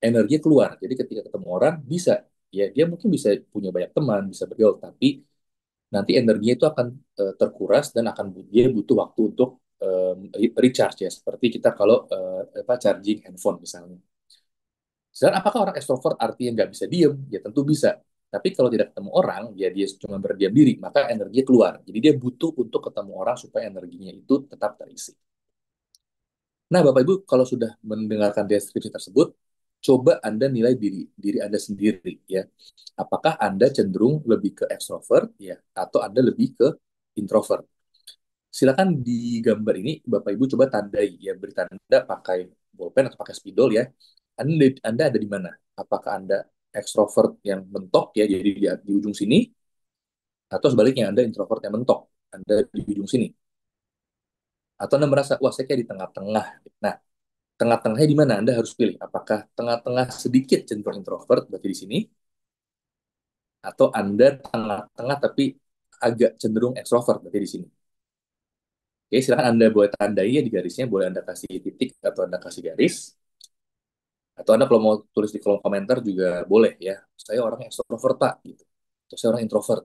energi keluar. Jadi ketika ketemu orang bisa, ya dia mungkin bisa punya banyak teman, bisa bergaul, tapi nanti energinya itu akan terkuras dan dia butuh waktu untuk recharge ya seperti kita kalau apa charging handphone misalnya. Sedangkan apakah orang extrovert artinya nggak bisa diem? Ya tentu bisa. Tapi kalau tidak ketemu orang, ya dia cuma berdiam diri, maka energinya keluar. Jadi dia butuh untuk ketemu orang supaya energinya itu tetap terisi. Nah, Bapak Ibu, kalau sudah mendengarkan deskripsi tersebut, coba Anda nilai diri Anda sendiri ya. Apakah Anda cenderung lebih ke extrovert ya atau Anda lebih ke introvert? Silakan di gambar ini Bapak Ibu coba tandai ya, beri tanda pakai bolpen atau pakai spidol ya. Anda ada di mana? Apakah Anda extrovert yang mentok ya jadi di ujung sini atau sebaliknya Anda introvert yang mentok, Anda di ujung sini. Atau Anda merasa wah saya kayak di tengah-tengah. Nah, tengah-tengahnya di mana Anda harus pilih. Apakah tengah-tengah sedikit cenderung introvert berarti di sini atau Anda tengah-tengah tapi agak cenderung extrovert berarti di sini. Oke, silakan Anda boleh tandai ya di garisnya, boleh Anda kasih titik atau Anda kasih garis. Atau Anda kalau mau tulis di kolom komentar juga boleh ya. Saya orang ekstrovert Pak, gitu. Atau saya orang introvert.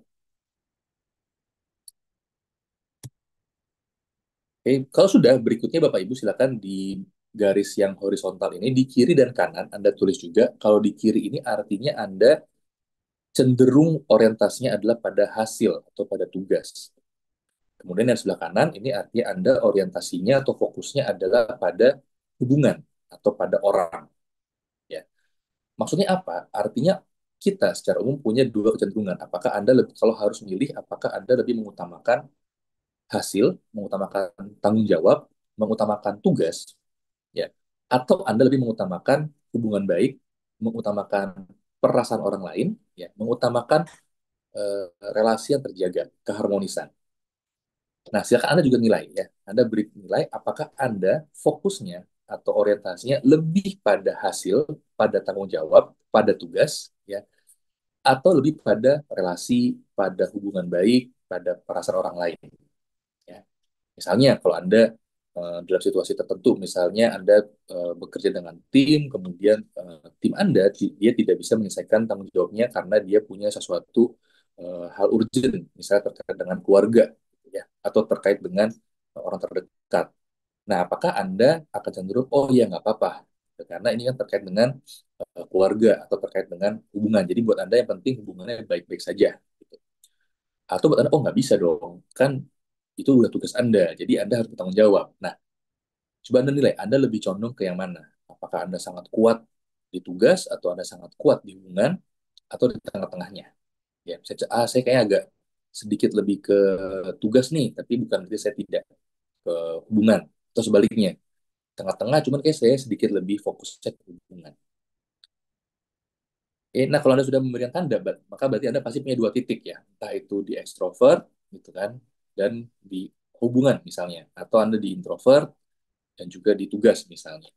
Oke, kalau sudah berikutnya Bapak Ibu silakan di garis yang horizontal ini di kiri dan kanan Anda tulis juga. Kalau di kiri ini artinya Anda cenderung orientasinya adalah pada hasil atau pada tugas. Kemudian yang sebelah kanan ini artinya Anda orientasinya atau fokusnya adalah pada hubungan atau pada orang. Ya. Maksudnya apa? Artinya kita secara umum punya dua kecenderungan. Apakah Anda lebih, kalau harus milih, apakah Anda lebih mengutamakan hasil, mengutamakan tanggung jawab, mengutamakan tugas, ya, atau Anda lebih mengutamakan hubungan baik, mengutamakan perasaan orang lain, ya, mengutamakan eh, relasi yang terjaga, keharmonisan. Nah, silakan Anda juga nilai ya. Anda beri nilai apakah Anda fokusnya atau orientasinya lebih pada hasil, pada tanggung jawab, pada tugas, ya, atau lebih pada relasi, pada hubungan baik, pada perasaan orang lain. Ya. Misalnya kalau Anda dalam situasi tertentu, misalnya Anda bekerja dengan tim, kemudian tim Anda dia tidak bisa menyelesaikan tanggung jawabnya karena dia punya sesuatu hal urgent, misalnya terkait dengan keluarga, ya, atau terkait dengan orang terdekat. Nah, apakah Anda akan cenderung, oh ya nggak apa-apa, karena ini kan terkait dengan keluarga atau terkait dengan hubungan. Jadi buat Anda yang penting hubungannya baik-baik saja. Gitu. Atau buat Anda, oh nggak bisa dong, kan itu udah tugas Anda, jadi Anda harus bertanggung jawab. Nah, coba Anda nilai, Anda lebih condong ke yang mana? Apakah Anda sangat kuat di tugas, atau Anda sangat kuat di hubungan, atau di tengah-tengahnya? Ya, saya kayak agak sedikit lebih ke tugas nih, tapi bukan berarti saya tidak ke hubungan. Atau sebaliknya, tengah-tengah, cuman kayak saya sedikit lebih fokusnya ke hubungan. Nah, kalau Anda sudah memberikan tanda, maka berarti Anda pasti punya dua titik ya. Entah itu di ekstrovert, gitu kan, dan di hubungan misalnya. Atau Anda di introvert, dan juga di tugas misalnya.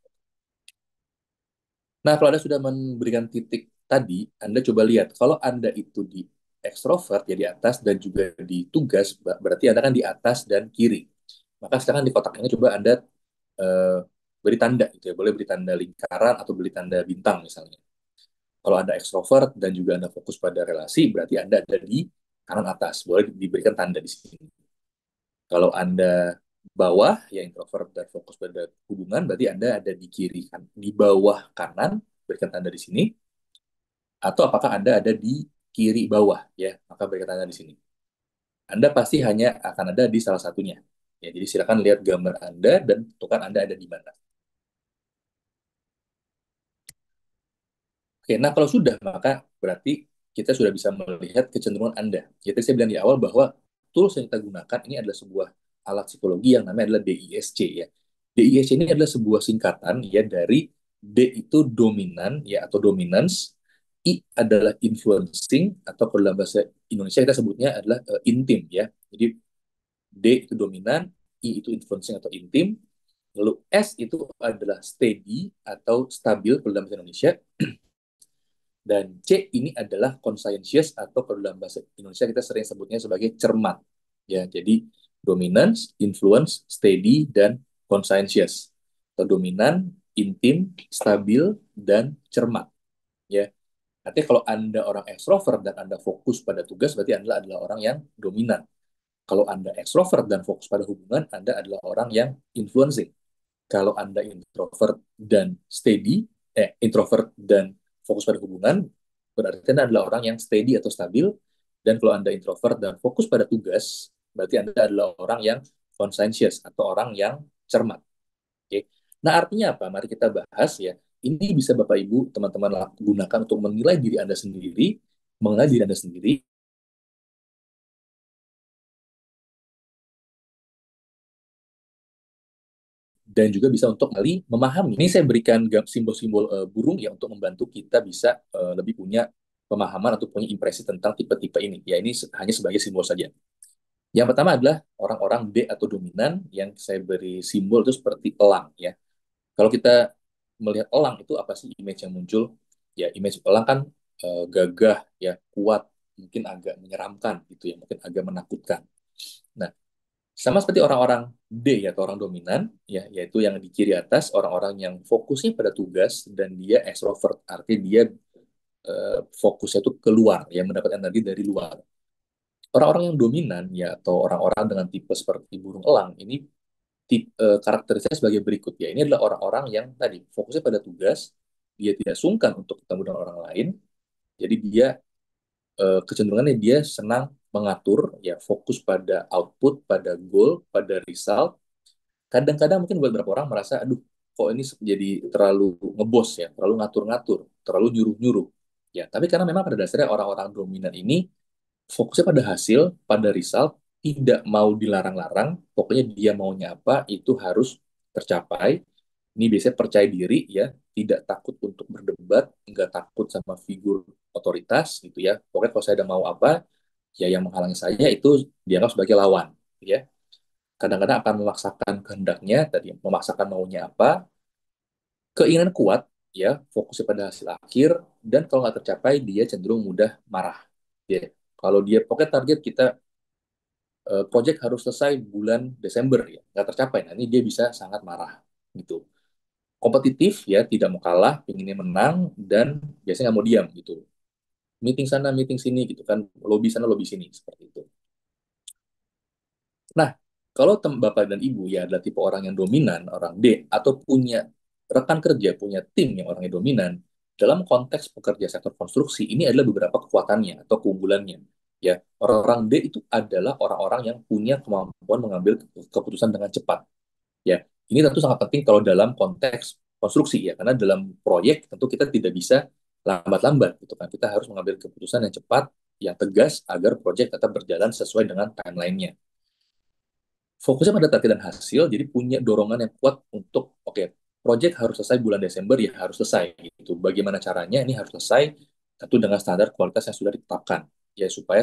Nah, kalau Anda sudah memberikan titik tadi, Anda coba lihat, kalau Anda itu di ekstrovert, ya di atas, dan juga di tugas, berarti Anda kan di atas dan kiri. Maka sekarang di kotak ini coba Anda eh, beri tanda, gitu ya. Boleh beri tanda lingkaran atau beri tanda bintang misalnya. Kalau Anda ekstrovert dan juga Anda fokus pada relasi, berarti Anda ada di kanan atas. Boleh diberikan tanda di sini. Kalau Anda bawah, ya introvert dan fokus pada hubungan, berarti Anda ada di kiri, kan, di bawah kanan, berikan tanda di sini. Atau apakah Anda ada di kiri bawah, ya, maka berikan tanda di sini. Anda pasti hanya akan ada di salah satunya. Ya, jadi silakan lihat gambar Anda dan tentukan Anda ada di mana. Oke, nah kalau sudah, maka berarti kita sudah bisa melihat kecenderungan Anda. Jadi saya bilang di awal bahwa tools yang kita gunakan ini adalah sebuah alat psikologi yang namanya adalah DISC ya. DISC ini adalah sebuah singkatan ya dari D itu dominan ya atau dominance, I adalah influencing atau kalau dalam bahasa Indonesia kita sebutnya adalah intim ya. Jadi D itu dominan, I itu influencing atau intim, lalu S itu adalah steady atau stabil kalau dalam bahasa Indonesia. Dan C ini adalah conscientious atau kalau dalam bahasa Indonesia kita sering sebutnya sebagai cermat. Ya, jadi dominance, influence, steady, dan conscientious. Atau dominan, intim, stabil, dan cermat. Ya, artinya kalau Anda orang ekstrovert dan Anda fokus pada tugas, berarti Anda adalah orang yang dominan. Kalau Anda ekstrovert dan fokus pada hubungan, Anda adalah orang yang influencing. Kalau Anda introvert dan steady, introvert dan fokus pada hubungan, berarti Anda adalah orang yang steady atau stabil. Dan kalau Anda introvert dan fokus pada tugas, berarti Anda adalah orang yang conscientious atau orang yang cermat. Oke. Nah, artinya apa? Mari kita bahas ya. Ini bisa Bapak Ibu, teman-teman gunakan untuk menilai diri Anda sendiri, mengenal diri Anda sendiri, dan juga bisa untuk kali memahami. Ini saya berikan simbol-simbol burung ya untuk membantu kita bisa lebih punya pemahaman atau punya impresi tentang tipe-tipe ini. Ya ini hanya sebagai simbol saja. Yang pertama adalah orang-orang D atau dominan yang saya beri simbol itu seperti elang ya. Kalau kita melihat elang itu apa sih image yang muncul? Ya image elang kan gagah ya, kuat, mungkin agak menyeramkan gitu ya, mungkin agak menakutkan. Nah, Sama seperti orang-orang D ya, atau orang dominan, ya, yaitu yang di kiri atas, orang-orang yang fokusnya pada tugas dan dia extrovert, artinya dia fokusnya itu keluar, ya, mendapat energi dari luar. Orang-orang yang dominan, ya, atau orang-orang dengan tipe seperti burung elang, ini karakteristiknya sebagai berikut, ya. Ini adalah orang-orang yang tadi fokusnya pada tugas, dia tidak sungkan untuk ketemu dengan orang lain, jadi dia kecenderungannya dia senang mengatur, ya, fokus pada output, pada goal, pada result. Kadang-kadang mungkin buat beberapa orang merasa, aduh, kok ini jadi terlalu ngebos, ya, terlalu ngatur-ngatur, terlalu nyuruh-nyuruh. Ya, tapi karena memang pada dasarnya orang-orang dominan ini fokusnya pada hasil, pada result, tidak mau dilarang-larang, pokoknya dia maunya apa, itu harus tercapai. Ini biasanya percaya diri, ya, tidak takut untuk berdebat, nggak takut sama figur otoritas, gitu ya. Pokoknya kalau saya ada mau apa, ya yang menghalangi saya itu dianggap sebagai lawan, ya. Kadang-kadang akan memaksakan kehendaknya, tadi memaksakan maunya apa, keinginan kuat, ya, fokusnya pada hasil akhir, dan kalau nggak tercapai, dia cenderung mudah marah. Ya. Kalau dia pokoknya target kita project harus selesai bulan Desember, ya, nggak tercapai, nah ini dia bisa sangat marah, gitu. Kompetitif, ya, tidak mau kalah, pinginnya menang, dan biasanya nggak mau diam, gitu. Meeting sana, meeting sini, gitu kan, lobby sana, lobby sini, seperti itu. Nah, kalau Bapak dan Ibu, ya, adalah tipe orang yang dominan, orang D, atau punya rekan kerja, punya tim yang orangnya dominan, dalam konteks pekerja sektor konstruksi, ini adalah beberapa kekuatannya atau keunggulannya. Ya, orang-orang D itu adalah orang-orang yang punya kemampuan mengambil keputusan dengan cepat. Ya, ini tentu sangat penting kalau dalam konteks konstruksi, ya, karena dalam proyek tentu kita tidak bisa lambat-lambat, gitu kan. Kita harus mengambil keputusan yang cepat, yang tegas agar proyek tetap berjalan sesuai dengan timeline-nya. Fokusnya pada target dan hasil, jadi punya dorongan yang kuat untuk, oke, project harus selesai bulan Desember, ya harus selesai, gitu. Bagaimana caranya ini harus selesai, tentu dengan standar kualitas yang sudah ditetapkan, ya, supaya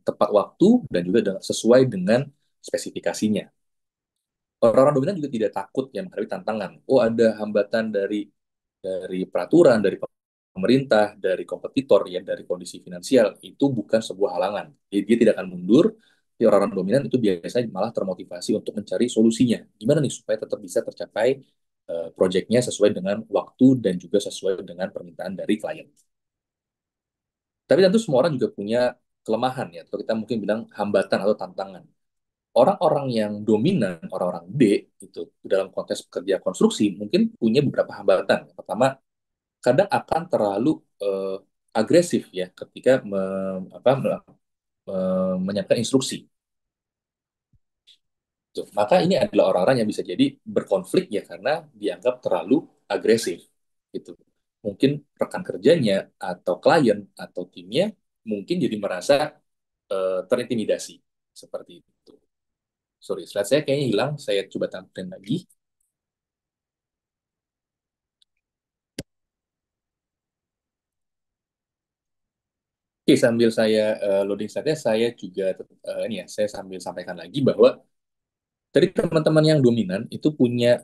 tepat waktu dan juga sesuai dengan spesifikasinya. Orang-orang dominan juga tidak takut, ya, menghadapi tantangan. Oh, ada hambatan dari peraturan, dari pemerintah, dari kompetitor, ya, dari kondisi finansial, itu bukan sebuah halangan. Jadi dia tidak akan mundur. Di orang-orang dominan itu biasanya malah termotivasi untuk mencari solusinya. Gimana nih supaya tetap bisa tercapai proyeknya sesuai dengan waktu dan juga sesuai dengan permintaan dari klien. Tapi tentu semua orang juga punya kelemahan, ya, atau kita mungkin bilang hambatan atau tantangan. Orang-orang yang dominan, orang-orang D itu dalam konteks pekerja konstruksi mungkin punya beberapa hambatan. Pertama, kadang akan terlalu agresif, ya, ketika menyampaikan instruksi. Tuh. Maka ini adalah orang-orang yang bisa jadi berkonflik, ya, karena dianggap terlalu agresif. Gitu. Mungkin rekan kerjanya atau klien atau timnya mungkin jadi merasa terintimidasi seperti itu. Sorry, slide saya kayaknya hilang. Saya coba tampilkan lagi. Oke, sambil saya loading slide-nya, saya juga ini ya, saya sambil sampaikan lagi bahwa dari teman-teman yang dominan itu punya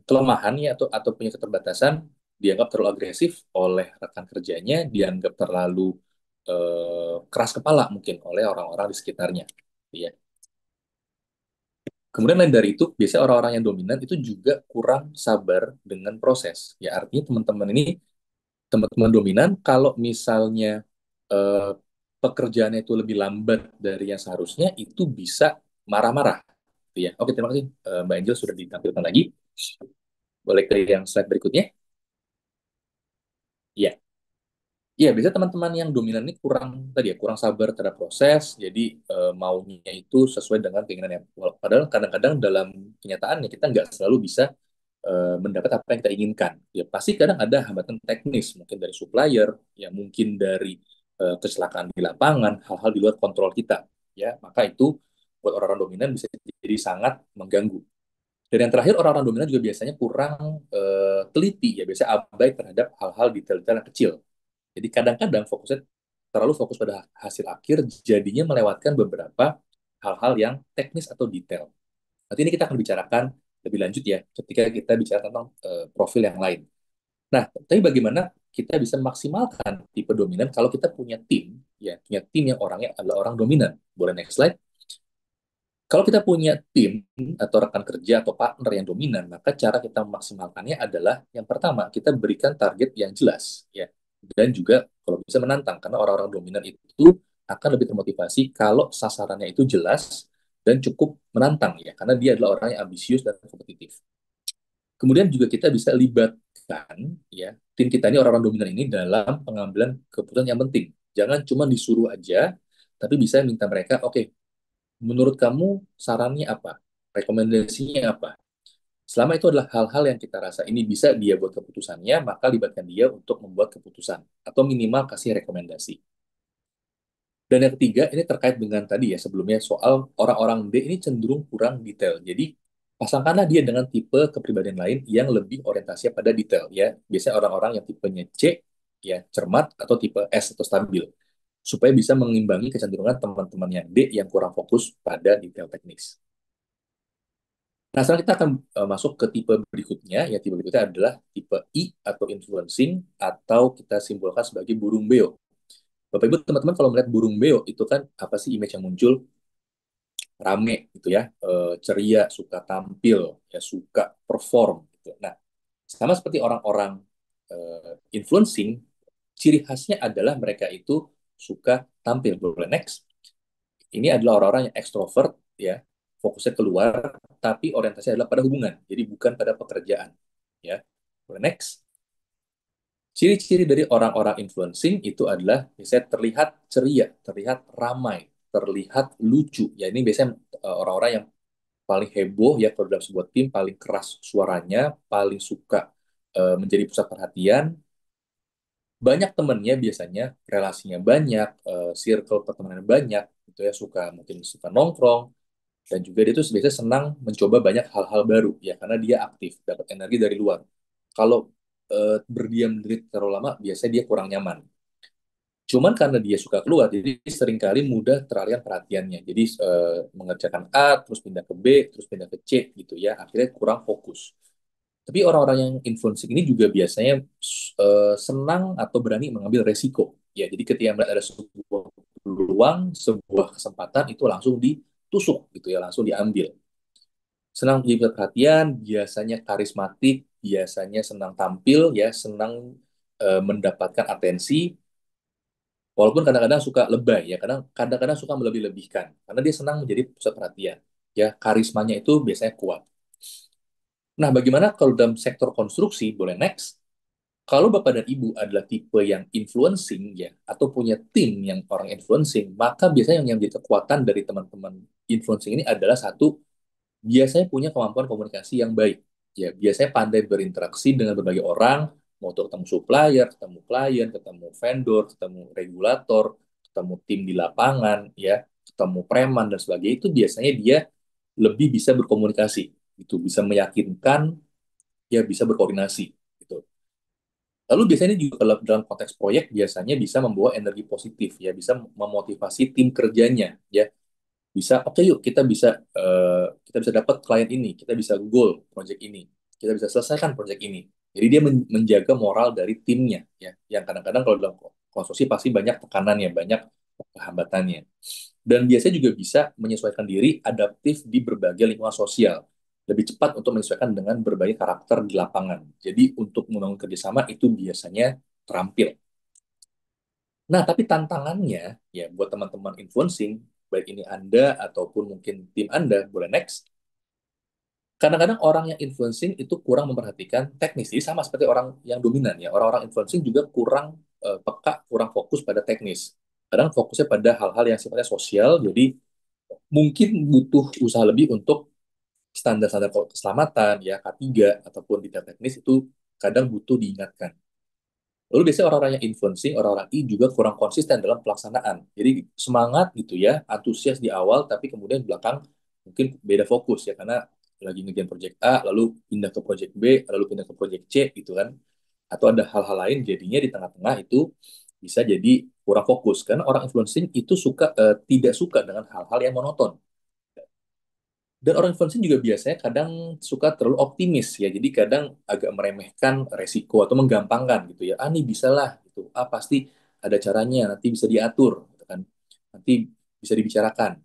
kelemahan, ya, atau punya keterbatasan, dianggap terlalu agresif oleh rekan kerjanya, dianggap terlalu keras kepala mungkin oleh orang-orang di sekitarnya, ya. Kemudian lain dari itu, biasanya orang-orang yang dominan itu juga kurang sabar dengan proses. Ya, artinya teman-teman dominan, kalau misalnya eh, pekerjaannya itu lebih lambat dari yang seharusnya, itu bisa marah-marah. Ya, oke, terima kasih, Mbak Angel, sudah ditampilkan lagi. Boleh ke yang slide berikutnya? Ya, iya, biasanya teman-teman yang dominan ini kurang tadi, ya, kurang sabar terhadap proses, jadi maunya itu sesuai dengan keinginannya. Padahal kadang-kadang dalam kenyataannya kita nggak selalu bisa mendapat apa yang kita inginkan. Ya, pasti kadang ada hambatan teknis, mungkin dari supplier, ya, mungkin dari kecelakaan di lapangan, hal-hal di luar kontrol kita. Ya, maka itu buat orang-orang dominan bisa jadi sangat mengganggu. Dan yang terakhir, orang-orang dominan juga biasanya kurang teliti, ya, biasanya abai terhadap hal-hal detail-detail yang kecil. Jadi kadang-kadang fokusnya terlalu fokus pada hasil akhir, jadinya melewatkan beberapa hal-hal yang teknis atau detail. Nanti ini kita akan bicarakan lebih lanjut, ya, ketika kita bicara tentang profil yang lain. Nah, tapi bagaimana kita bisa maksimalkan tipe dominan kalau kita punya tim, ya, punya tim yang orangnya adalah orang dominan. Boleh next slide? Kalau kita punya tim atau rekan kerja atau partner yang dominan, maka cara kita memaksimalkannya adalah yang pertama, kita berikan target yang jelas, ya. Dan juga kalau bisa menantang, karena orang-orang dominan itu akan lebih termotivasi kalau sasarannya itu jelas dan cukup menantang, ya. Karena dia adalah orang yang ambisius dan kompetitif. Kemudian juga kita bisa libatkan, ya, tim kita ini orang-orang dominan ini dalam pengambilan keputusan yang penting. Jangan cuma disuruh aja, tapi bisa minta mereka, oke, menurut kamu sarannya apa? Rekomendasinya apa? Selama itu adalah hal-hal yang kita rasa ini bisa dia buat keputusannya, maka libatkan dia untuk membuat keputusan atau minimal kasih rekomendasi. Dan yang ketiga, ini terkait dengan tadi ya sebelumnya soal orang-orang D ini cenderung kurang detail. Jadi pasangkanlah dia dengan tipe kepribadian lain yang lebih orientasinya pada detail ya. Biasanya orang-orang yang tipenya C ya cermat atau tipe S atau stabil supaya bisa mengimbangi kecenderungan teman-teman yang D yang kurang fokus pada detail teknis. Nah, sekarang kita akan masuk ke tipe berikutnya. Ya, tipe berikutnya adalah tipe I atau influencing atau kita simpulkan sebagai burung beo. Bapak Ibu teman-teman kalau melihat burung beo itu kan apa sih image yang muncul? Rame gitu ya, ceria, suka tampil, ya suka perform gitu. Nah, sama seperti orang-orang influencing, ciri khasnya adalah mereka itu suka tampil. Boleh next? Ini adalah orang-orang yang ekstrovert ya, fokusnya keluar, tapi orientasinya adalah pada hubungan, jadi bukan pada pekerjaan. Ya, boleh next? Ciri-ciri dari orang-orang influencing itu adalah biasanya terlihat ceria, terlihat ramai, terlihat lucu. Ya ini biasanya orang-orang yang paling heboh ya kalau dalam sebuah tim, paling keras suaranya, paling suka menjadi pusat perhatian. Banyak temennya biasanya, relasinya banyak, circle pertemanan banyak, gitu ya suka mungkin suka nongkrong dan juga dia tuh biasanya senang mencoba banyak hal-hal baru ya karena dia aktif, dapat energi dari luar. Kalau berdiam diri terlalu lama, biasanya dia kurang nyaman. Cuman karena dia suka keluar, jadi seringkali mudah teralihkan perhatiannya. Jadi mengerjakan A, terus pindah ke B, terus pindah ke C gitu ya. Akhirnya kurang fokus. Tapi orang-orang yang influencing ini juga biasanya senang atau berani mengambil resiko. Ya, jadi ketika melihat ada sebuah peluang, sebuah kesempatan itu langsung ditusuk gitu ya, langsung diambil. Senang jadi perhatian, biasanya karismatik, biasanya senang tampil ya, senang mendapatkan atensi. Walaupun kadang-kadang suka lebay ya, kadang-kadang suka melebih-lebihkan karena dia senang menjadi pusat perhatian. Ya, karismanya itu biasanya kuat. Nah, bagaimana kalau dalam sektor konstruksi? Boleh next. Kalau Bapak dan Ibu adalah tipe yang influencing ya, atau punya tim yang orang influencing, maka biasanya yang menjadi kekuatan dari teman-teman influencing ini adalah satu, biasanya punya kemampuan komunikasi yang baik. Ya, biasanya pandai berinteraksi dengan berbagai orang, mau itu ketemu supplier, ketemu klien, ketemu vendor, ketemu regulator, ketemu tim di lapangan, ya, ketemu preman dan sebagainya. Itu biasanya dia lebih bisa berkomunikasi, itu bisa meyakinkan, ya bisa berkoordinasi. Gitu. Lalu biasanya juga kalau dalam konteks proyek biasanya bisa membawa energi positif ya, bisa memotivasi tim kerjanya ya. Bisa oke yuk kita bisa dapat klien ini, kita bisa goal project ini, kita bisa selesaikan project ini. Jadi dia menjaga moral dari timnya ya. Yang kadang-kadang kalau dalam konstruksi pasti banyak tekanannya, banyak hambatannya. Dan biasanya juga bisa menyesuaikan diri adaptif di berbagai lingkungan sosial. Lebih cepat untuk menyesuaikan dengan berbagai karakter di lapangan. Jadi untuk membangun kerjasama itu biasanya terampil. Nah, tapi tantangannya ya buat teman-teman influencing, baik ini Anda ataupun mungkin tim Anda, boleh next. Kadang-kadang orang yang influencing itu kurang memperhatikan teknis. Jadi sama seperti orang yang dominan ya. Orang-orang influencing juga kurang peka, kurang fokus pada teknis. Kadang fokusnya pada hal-hal yang sifatnya sosial, jadi mungkin butuh usaha lebih untuk standar-standar keselamatan ya K3 ataupun detail teknis itu kadang butuh diingatkan. Lalu biasanya orang-orang yang influencing, orang-orang I juga kurang konsisten dalam pelaksanaan. Jadi semangat gitu ya, antusias di awal, tapi kemudian di belakang mungkin beda fokus ya, karena lagi ngerjain project A, lalu pindah ke project B, lalu pindah ke project C gitu kan. Atau ada hal-hal lain, jadinya di tengah-tengah itu bisa jadi kurang fokus. Karena orang influencing itu tidak suka dengan hal-hal yang monoton. Dan orang influencing juga biasanya kadang suka terlalu optimis ya, jadi kadang agak meremehkan resiko atau menggampangkan gitu ya. Ah, ini bisa lah gitu. Ah, pasti ada caranya, nanti bisa diatur gitu kan. Nanti bisa dibicarakan.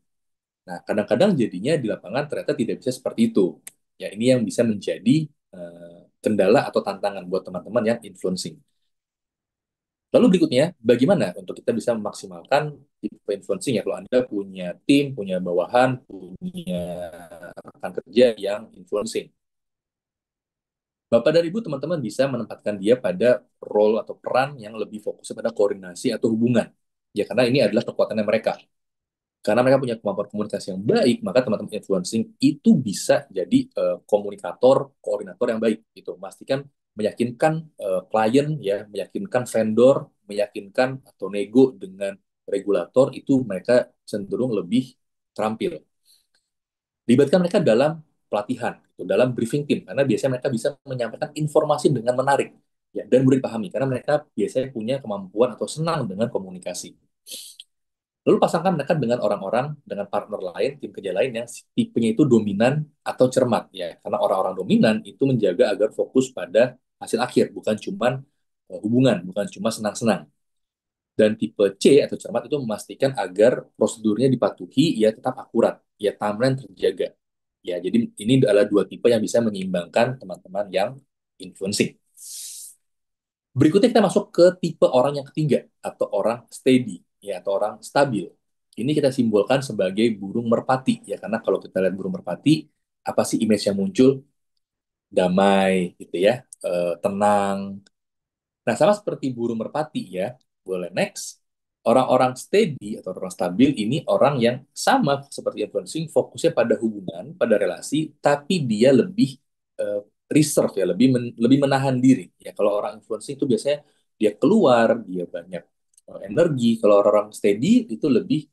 Nah, kadang-kadang jadinya di lapangan ternyata tidak bisa seperti itu. Ya, ini yang bisa menjadi kendala atau tantangan buat teman-teman yang influencing. Lalu berikutnya, bagaimana untuk kita bisa memaksimalkan tipe influencing ya kalau Anda punya tim, punya bawahan, punya rekan kerja yang influencing. Bapak dan Ibu teman-teman bisa menempatkan dia pada role atau peran yang lebih fokus pada koordinasi atau hubungan. Ya, karena ini adalah kekuatannya mereka. Karena mereka punya kemampuan komunikasi yang baik, maka teman-teman influencing itu bisa jadi komunikator, koordinator yang baik. Gitu. Memastikan meyakinkan klien, ya, meyakinkan vendor, meyakinkan atau nego dengan regulator itu mereka cenderung lebih terampil. Libatkan mereka dalam pelatihan, gitu, dalam briefing team, karena biasanya mereka bisa menyampaikan informasi dengan menarik, ya, dan mudah dipahami, karena mereka biasanya punya kemampuan atau senang dengan komunikasi. Lalu pasangkan mereka dengan orang-orang, dengan partner lain, tim kerja lain yang tipenya itu dominan atau cermat, ya, karena orang-orang dominan itu menjaga agar fokus pada hasil akhir, bukan cuma hubungan, bukan cuma senang-senang. Dan tipe C atau cermat itu memastikan agar prosedurnya dipatuhi, ya tetap akurat, ya timeline terjaga. Ya, jadi ini adalah dua tipe yang bisa menyeimbangkan teman-teman yang influencing. Berikutnya kita masuk ke tipe orang yang ketiga atau orang steady, ya atau orang stabil. Ini kita simbolkan sebagai burung merpati, ya karena kalau kita lihat burung merpati, apa sih image yang muncul? Damai, gitu ya, tenang. Nah, sama seperti burung merpati ya, boleh next. Orang-orang steady atau orang stabil ini orang yang sama seperti influencing, fokusnya pada hubungan, pada relasi, tapi dia lebih eh, reserve ya, lebih menahan diri. Ya, kalau orang influencing itu biasanya dia keluar, dia banyak energi. Kalau orang steady itu lebih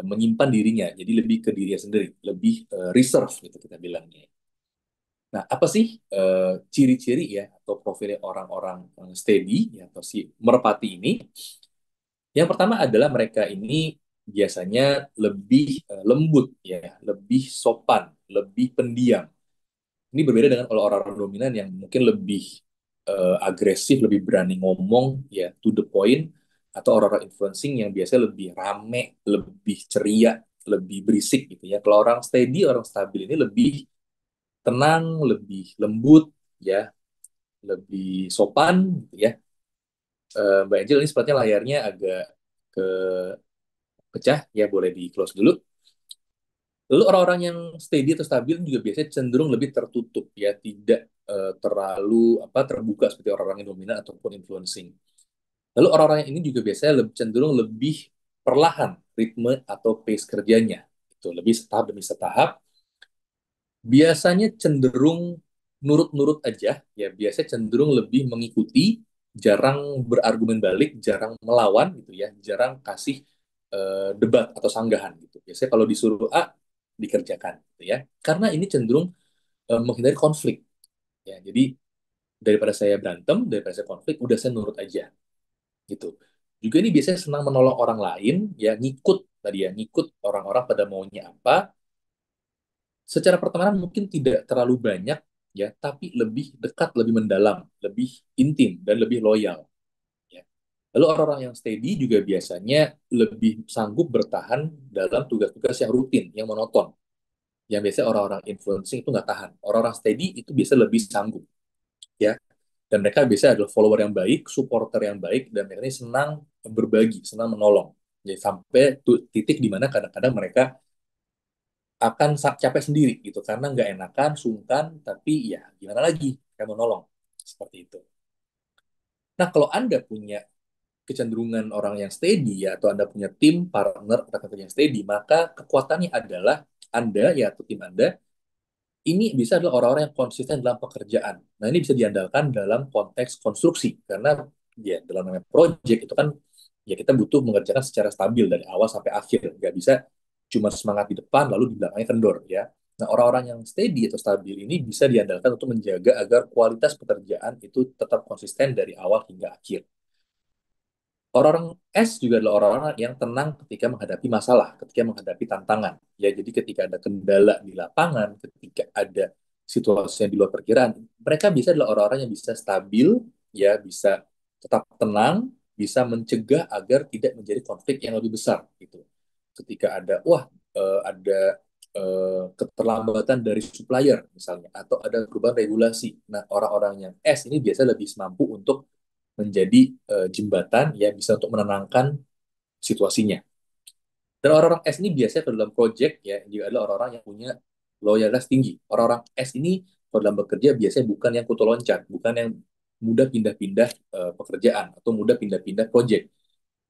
menyimpan dirinya, jadi lebih ke dirinya sendiri, lebih reserve gitu kita bilangnya. Nah, apa sih ciri-ciri ya atau profil orang-orang steady ya, atau si merpati ini? Yang pertama adalah mereka ini biasanya lebih lembut ya, lebih sopan, lebih pendiam. Ini berbeda dengan kalau orang-orang dominan yang mungkin lebih agresif, lebih berani ngomong ya, to the point, atau orang-orang influencing yang biasanya lebih rame, lebih ceria, lebih berisik gitu ya. Kalau orang steady, orang stabil ini lebih tenang, lebih lembut ya, lebih sopan gitu ya. Mbak Angel ini sepertinya layarnya agak kepecah ya, boleh di close dulu. Lalu orang-orang yang steady atau stabil juga biasanya cenderung lebih tertutup ya, tidak terlalu terbuka seperti orang-orang yang dominan ataupun influencing. Lalu orang-orang yang ini juga biasanya cenderung lebih perlahan ritme atau pace kerjanya. Itu lebih setahap demi setahap, biasanya cenderung nurut-nurut aja, ya biasanya cenderung lebih mengikuti, jarang berargumen balik, jarang melawan gitu ya, jarang kasih debat atau sanggahan gitu. Biasanya kalau disuruh A dikerjakan gitu ya. Karena ini cenderung menghindari konflik ya. Jadi daripada saya berantem, daripada saya konflik, udah saya nurut aja gitu. Juga ini biasanya senang menolong orang lain ya, ngikut tadi ya, ngikut orang-orang pada maunya apa. Secara pertemanan mungkin tidak terlalu banyak ya, tapi lebih dekat, lebih mendalam, lebih intim dan lebih loyal ya. Lalu orang-orang yang steady juga biasanya lebih sanggup bertahan dalam tugas-tugas yang rutin, yang monoton. Yang biasanya orang-orang influencing itu nggak tahan. Orang-orang steady itu biasa lebih sanggup ya. Dan mereka biasanya adalah follower yang baik, supporter yang baik, dan mereka ini senang berbagi, senang menolong. Jadi sampai titik di mana kadang-kadang mereka akan capek sendiri gitu karena nggak enakan, sungkan, tapi ya gimana lagi, kayak mau nolong seperti itu. Nah, kalau Anda punya kecenderungan orang yang steady ya, atau Anda punya tim partner rekan kerja yang steady, maka kekuatannya adalah Anda ya atau tim Anda ini bisa adalah orang-orang yang konsisten dalam pekerjaan. Nah, ini bisa diandalkan dalam konteks konstruksi karena ya dalam namanya project itu kan ya kita butuh mengerjakan secara stabil dari awal sampai akhir. Nggak bisa cuma semangat di depan lalu di belakangnya kendor ya. Nah, orang-orang yang steady atau stabil ini bisa diandalkan untuk menjaga agar kualitas pekerjaan itu tetap konsisten dari awal hingga akhir. Orang-orang S juga adalah orang-orang yang tenang ketika menghadapi masalah, ketika menghadapi tantangan. Ya, jadi ketika ada kendala di lapangan, ketika ada situasi yang di luar perkiraan, mereka bisa adalah orang-orang yang bisa stabil, ya, bisa tetap tenang, bisa mencegah agar tidak menjadi konflik yang lebih besar gitu. Ketika ada, wah, ada keterlambatan dari supplier misalnya, atau ada perubahan regulasi. Nah, orang-orang yang S ini biasa lebih mampu untuk menjadi jembatan ya, bisa untuk menenangkan situasinya. Dan orang-orang S ini biasanya kalau dalam project ya juga adalah orang-orang yang punya loyalitas tinggi. Orang-orang S ini kalau dalam bekerja biasanya bukan yang kutu loncat, bukan yang mudah pindah-pindah pekerjaan atau mudah pindah-pindah project.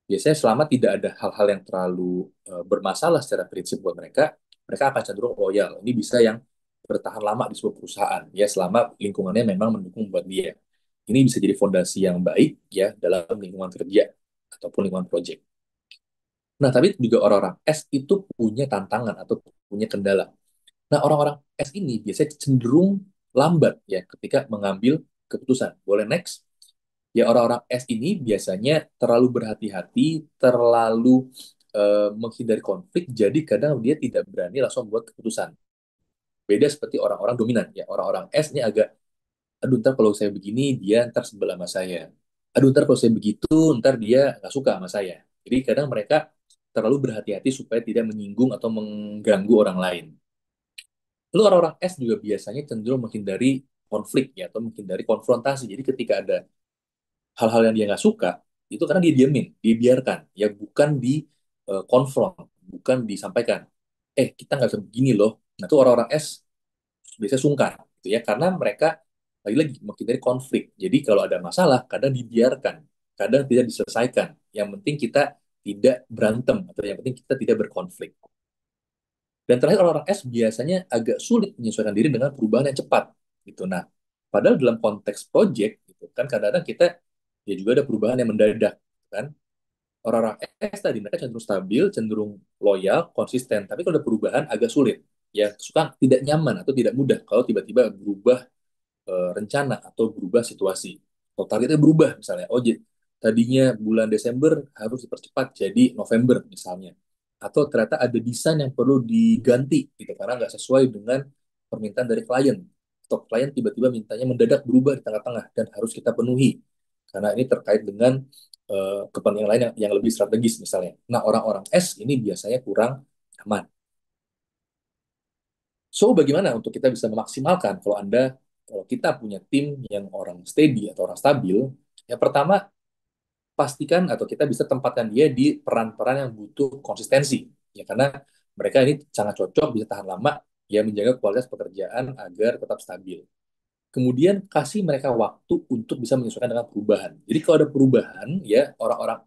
Biasanya selama tidak ada hal-hal yang terlalu bermasalah secara prinsip buat mereka, mereka akan cenderung loyal. Ini bisa yang bertahan lama di sebuah perusahaan ya, selama lingkungannya memang mendukung buat dia. Ini bisa jadi fondasi yang baik ya dalam lingkungan kerja ataupun lingkungan project. Nah, tapi juga orang-orang S itu punya tantangan atau punya kendala. Nah, orang-orang S ini biasanya cenderung lambat ya ketika mengambil keputusan. Boleh next? Ya, orang-orang S ini biasanya terlalu berhati-hati, terlalu menghindari konflik, jadi kadang dia tidak berani langsung buat keputusan. Beda seperti orang-orang dominan ya. Orang-orang S ini agak, aduh ntar kalau saya begini dia ntar sebel sama saya. Aduh ntar kalau saya begitu ntar dia nggak suka sama saya. Jadi kadang mereka terlalu berhati-hati supaya tidak menyinggung atau mengganggu orang lain. Lalu orang-orang S juga biasanya cenderung menghindari konflik ya, atau menghindari konfrontasi. Jadi ketika ada hal-hal yang dia nggak suka, itu karena dia diamin, dibiarkan, ya bukan di konfront, bukan disampaikan. Kita nggak bisa begini loh. Nah, itu orang-orang S biasanya sungkan, gitu ya, karena mereka lagi-lagi menghindari konflik. Jadi kalau ada masalah, kadang dibiarkan, kadang tidak diselesaikan. Yang penting kita tidak berantem, atau yang penting kita tidak berkonflik. Dan terakhir orang-orang S biasanya agak sulit menyesuaikan diri dengan perubahan yang cepat, gitu. Nah, padahal dalam konteks project, gitu kan kadang-kadang kita ya juga ada perubahan yang mendadak, kan? Orang-orang S tadi mereka cenderung stabil, cenderung loyal, konsisten. Tapi kalau ada perubahan agak sulit. Ya, suka tidak nyaman atau tidak mudah kalau tiba-tiba berubah rencana atau berubah situasi. Kalau targetnya berubah misalnya, tadinya bulan Desember harus dipercepat jadi November misalnya. Atau ternyata ada desain yang perlu diganti gitu karena nggak sesuai dengan permintaan dari klien. Atau klien tiba-tiba mintanya mendadak berubah di tengah-tengah dan harus kita penuhi. Karena ini terkait dengan kepentingan lain yang lebih strategis misalnya. Nah, orang-orang S ini biasanya kurang aman. So, bagaimana untuk kita bisa memaksimalkan kalau kita punya tim yang orang steady atau orang stabil, yang pertama pastikan atau kita bisa tempatkan dia di peran-peran yang butuh konsistensi. Ya, karena mereka ini sangat cocok, bisa tahan lama, ya menjaga kualitas pekerjaan agar tetap stabil. Kemudian kasih mereka waktu untuk bisa menyesuaikan dengan perubahan. Jadi kalau ada perubahan, ya orang-orang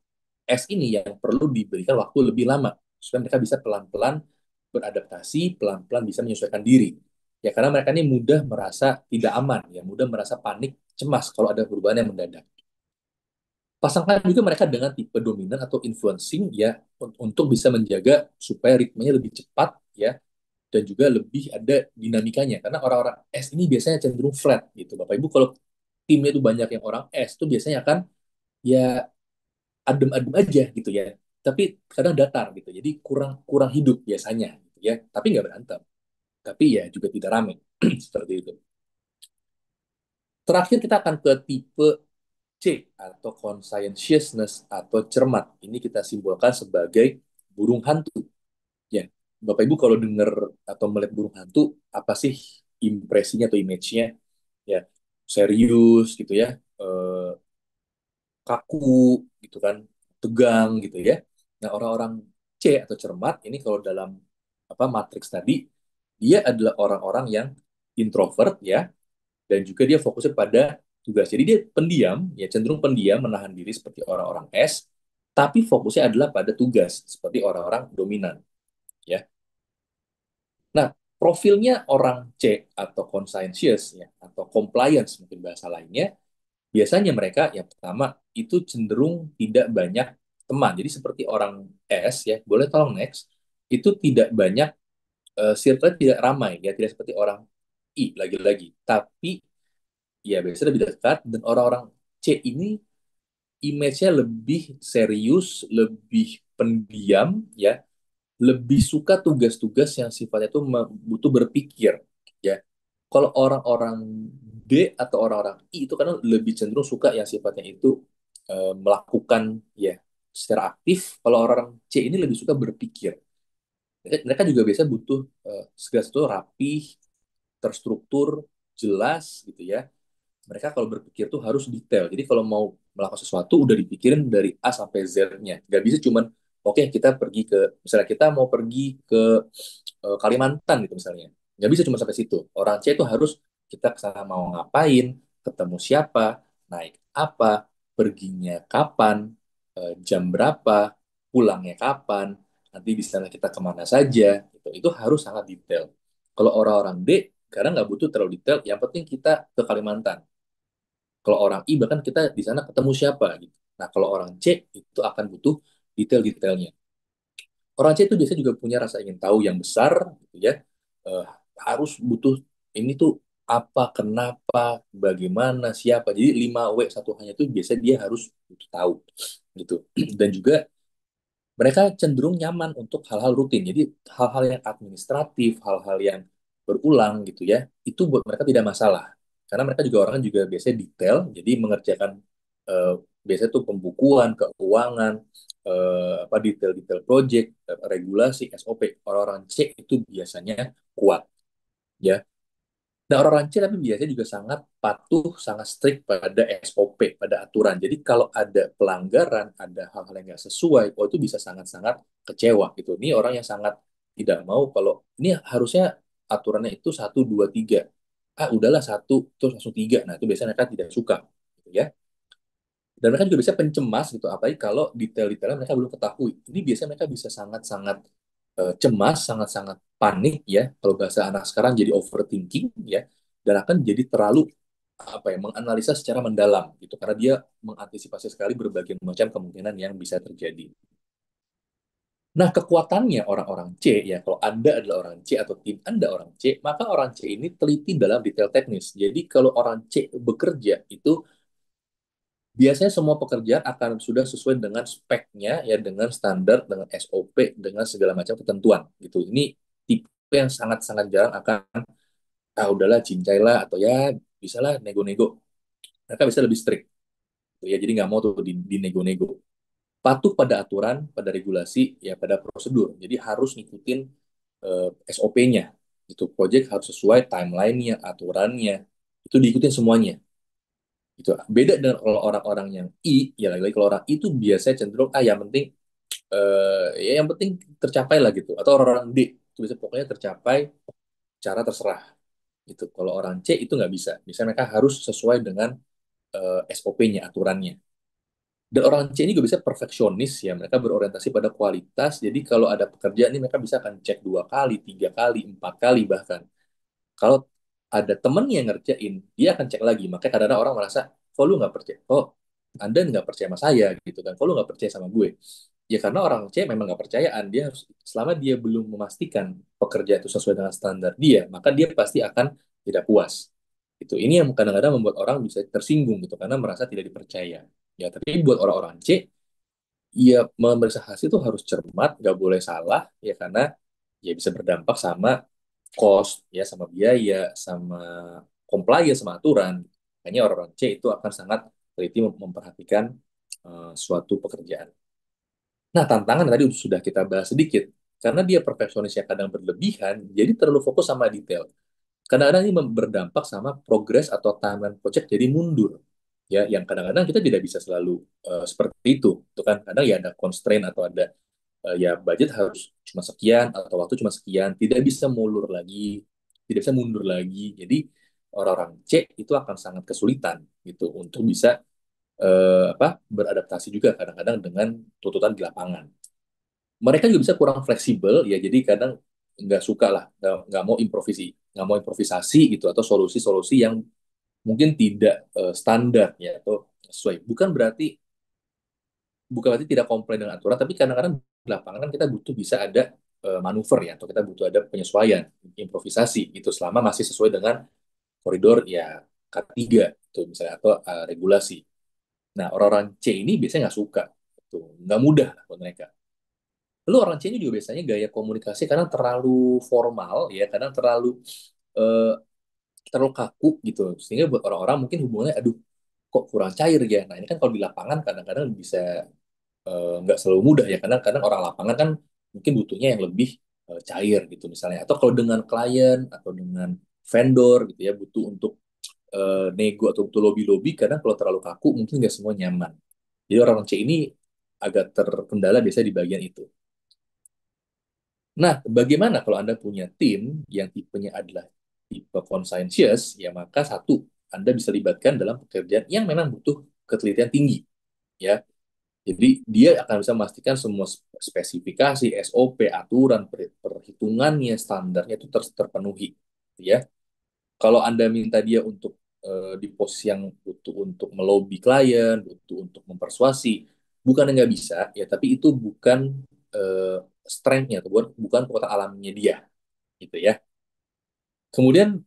S ini yang perlu diberikan waktu lebih lama supaya mereka bisa pelan-pelan beradaptasi, pelan-pelan bisa menyesuaikan diri. Ya karena mereka ini mudah merasa tidak aman, ya mudah merasa panik, cemas kalau ada perubahan yang mendadak. Pasangkan juga mereka dengan tipe dominan atau influencing ya untuk bisa menjaga supaya ritmenya lebih cepat ya dan juga lebih ada dinamikanya karena orang-orang S ini biasanya cenderung flat gitu Bapak Ibu. Kalau timnya itu banyak yang orang S itu biasanya kan ya adem-adem aja gitu ya, tapi kadang datar gitu, jadi kurang kurang hidup biasanya gitu ya, tapi nggak berantem, tapi ya juga tidak ramai seperti itu. Terakhir kita akan ke tipe C atau conscientiousness atau cermat. Ini kita simbolkan sebagai burung hantu. Ya, Bapak Ibu kalau dengar atau melihat burung hantu, apa sih impresinya atau image-nya? Ya, serius gitu ya, eh, kaku gitu kan, tegang gitu ya. Nah, orang-orang C atau cermat ini kalau dalam matriks tadi, dia adalah orang-orang yang introvert ya, dan juga dia fokusnya pada tugas. Jadi dia pendiam, ya cenderung pendiam, menahan diri seperti orang-orang S, tapi fokusnya adalah pada tugas seperti orang-orang dominan, ya. Nah, profilnya orang C atau conscientious ya atau compliance mungkin bahasa lainnya, biasanya mereka yang pertama itu cenderung tidak banyak teman. Jadi seperti orang S ya, boleh tolong next, itu tidak banyak circle tidak ramai ya, tidak seperti orang I lagi-lagi. Tapi ya biasanya lebih dekat dan orang-orang C ini image-nya lebih serius, lebih pendiam ya, lebih suka tugas-tugas yang sifatnya itu butuh berpikir ya. Kalau orang-orang D atau orang-orang I itu kan lebih cenderung suka yang sifatnya itu melakukan ya secara aktif. Kalau orang-orang C ini lebih suka berpikir. Mereka juga biasa butuh segala sesuatu rapih, terstruktur, jelas gitu ya. Mereka kalau berpikir tuh harus detail. Jadi kalau mau melakukan sesuatu udah dipikirin dari A sampai Z-nya. Gak bisa cuman oke kita pergi ke misalnya kita mau pergi ke Kalimantan gitu misalnya. Nggak bisa cuma sampai situ. Orang C itu harus kita ke sana mau ngapain, ketemu siapa, naik apa, perginya kapan, jam berapa, pulangnya kapan, nanti di sana kita kemana saja. Gitu. Itu harus sangat detail. Kalau orang-orang D, karena nggak butuh terlalu detail, yang penting kita ke Kalimantan. Kalau orang I bahkan kita di sana ketemu siapa gitu. Nah, kalau orang C itu akan butuh detail-detailnya. Orang C itu biasanya juga punya rasa ingin tahu yang besar gitu ya. Eh, harus butuh ini tuh apa, kenapa, bagaimana, siapa. Jadi 5W satu hanya itu biasanya dia harus butuh tahu gitu. Dan juga mereka cenderung nyaman untuk hal-hal rutin. Jadi hal-hal yang administratif, hal-hal yang berulang gitu ya, itu buat mereka tidak masalah. Karena mereka juga orang juga biasanya detail, jadi mengerjakan eh, biasanya tuh pembukuan, keuangan, apa detail-detail project, regulasi, SOP. Orang-orang C itu biasanya kuat ya. Nah, orang C tapi biasanya juga sangat patuh, sangat strict pada SOP, pada aturan. Jadi kalau ada pelanggaran, ada hal-hal yang nggak sesuai, oh itu bisa sangat-sangat kecewa gitu. Ini orang yang sangat tidak mau kalau ini harusnya aturannya itu satu, dua, tiga. Ah, udahlah satu, terus langsung tiga. Nah, itu biasanya mereka tidak suka. Gitu ya. Dan mereka juga bisa pencemas gitu, apalagi kalau detail-detailnya mereka belum ketahui. Ini biasanya mereka bisa sangat-sangat cemas, sangat-sangat panik ya. Kalau bahasa anak sekarang jadi overthinking ya, dan akan jadi terlalu apa ya, menganalisa secara mendalam gitu, karena dia mengantisipasi sekali berbagai macam kemungkinan yang bisa terjadi. Nah, kekuatannya orang-orang C ya, kalau Anda adalah orang C atau tim Anda orang C, maka orang C ini teliti dalam detail teknis. Jadi kalau orang C bekerja itu biasanya semua pekerjaan akan sudah sesuai dengan speknya, ya dengan standar, dengan SOP, dengan segala macam ketentuan gitu. Ini tipe yang sangat-sangat jarang akan ah udahlah cincailah atau ya bisalah nego-nego. Mereka bisa lebih strict gitu ya. Jadi nggak mau tuh di nego-nego. Patuh pada aturan, pada regulasi, ya pada prosedur. Jadi harus ngikutin SOP-nya. Itu project harus sesuai timeline-nya, aturannya. Itu diikutin semuanya gitu. Beda dengan kalau orang-orang yang I, ya lagi-lagi kalau orang I itu biasanya cenderung yang penting ya yang penting tercapai lah gitu. Atau orang-orang D itu bisa pokoknya tercapai cara terserah gitu. Kalau orang C itu nggak bisa. Misalnya mereka harus sesuai dengan SOP-nya, aturannya. Dan orang C ini juga bisa perfeksionis ya. Mereka berorientasi pada kualitas. Jadi kalau ada pekerjaan ini mereka bisa akan cek 2 kali, 3 kali, 4 kali bahkan. Kalau ada temen yang ngerjain, dia akan cek lagi. Makanya kadang-kadang orang merasa, kok lu nggak percaya? Kok Anda nggak percaya sama saya gitu kan? Kok lu nggak percaya sama gue? Ya karena orang C memang nggak percayaan. Dia harus selama dia belum memastikan pekerja itu sesuai dengan standar dia, maka dia pasti akan tidak puas. Itu ini yang kadang-kadang membuat orang bisa tersinggung gitu karena merasa tidak dipercaya. Ya tapi buat orang-orang C, ya memeriksa hasil itu harus cermat, nggak boleh salah ya karena ya bisa berdampak sama cost ya sama biaya sama compliance sama aturan. Makanya orang-orang C itu akan sangat teliti memperhatikan suatu pekerjaan. Nah, tantangan tadi sudah kita bahas sedikit. Karena dia perfeksionis yang kadang berlebihan, jadi terlalu fokus sama detail. Kadang-kadang ini berdampak sama progres atau timeline project jadi mundur. Ya, yang kadang-kadang kita tidak bisa selalu seperti itu. Itu kan kadang ya ada constraint atau ada ya budget harus cuma sekian atau waktu cuma sekian, tidak bisa mulur lagi, tidak bisa mundur lagi. Jadi orang-orang C itu akan sangat kesulitan gitu untuk bisa beradaptasi juga kadang-kadang dengan tuntutan di lapangan. Mereka juga bisa kurang fleksibel ya, jadi kadang nggak suka lah, nggak mau improvisasi gitu atau solusi-solusi yang mungkin tidak standar ya atau sesuai. Bukan berarti tidak komplain dengan aturan, tapi kadang-kadang di lapangan kan kita butuh bisa ada manuver ya, atau kita butuh ada penyesuaian, improvisasi itu selama masih sesuai dengan koridor ya K3 itu misalnya atau regulasi. Nah, orang-orang C ini biasanya nggak suka, tuh nggak mudah lah buat mereka. Lalu orang C ini juga biasanya gaya komunikasi kadang terlalu formal ya, kadang eh, terlalu kaku gitu, sehingga buat orang-orang mungkin hubungannya, aduh kok kurang cair ya. Nah, ini kan kalau di lapangan kadang-kadang bisa nggak selalu mudah ya, karena kadang orang lapangan kan mungkin butuhnya yang lebih cair gitu misalnya. Atau kalau dengan klien atau dengan vendor gitu ya butuh untuk nego atau butuh lobby-lobby, karena kalau terlalu kaku mungkin nggak semua nyaman. Jadi orang-orang C ini agak terkendala biasanya di bagian itu. Nah, bagaimana kalau Anda punya tim yang tipenya adalah tipe conscientious, ya maka satu, Anda bisa libatkan dalam pekerjaan yang memang butuh ketelitian tinggi, ya. Jadi dia akan bisa memastikan semua spesifikasi, SOP, aturan, perhitungannya, standarnya itu terpenuhi, ya. Kalau Anda minta dia untuk di posisi yang butuh untuk melobi klien, butuh untuk mempersuasi, bukan nggak bisa, ya, tapi itu bukan strength-nya, atau bukan kekuatan alaminya dia, gitu ya. Kemudian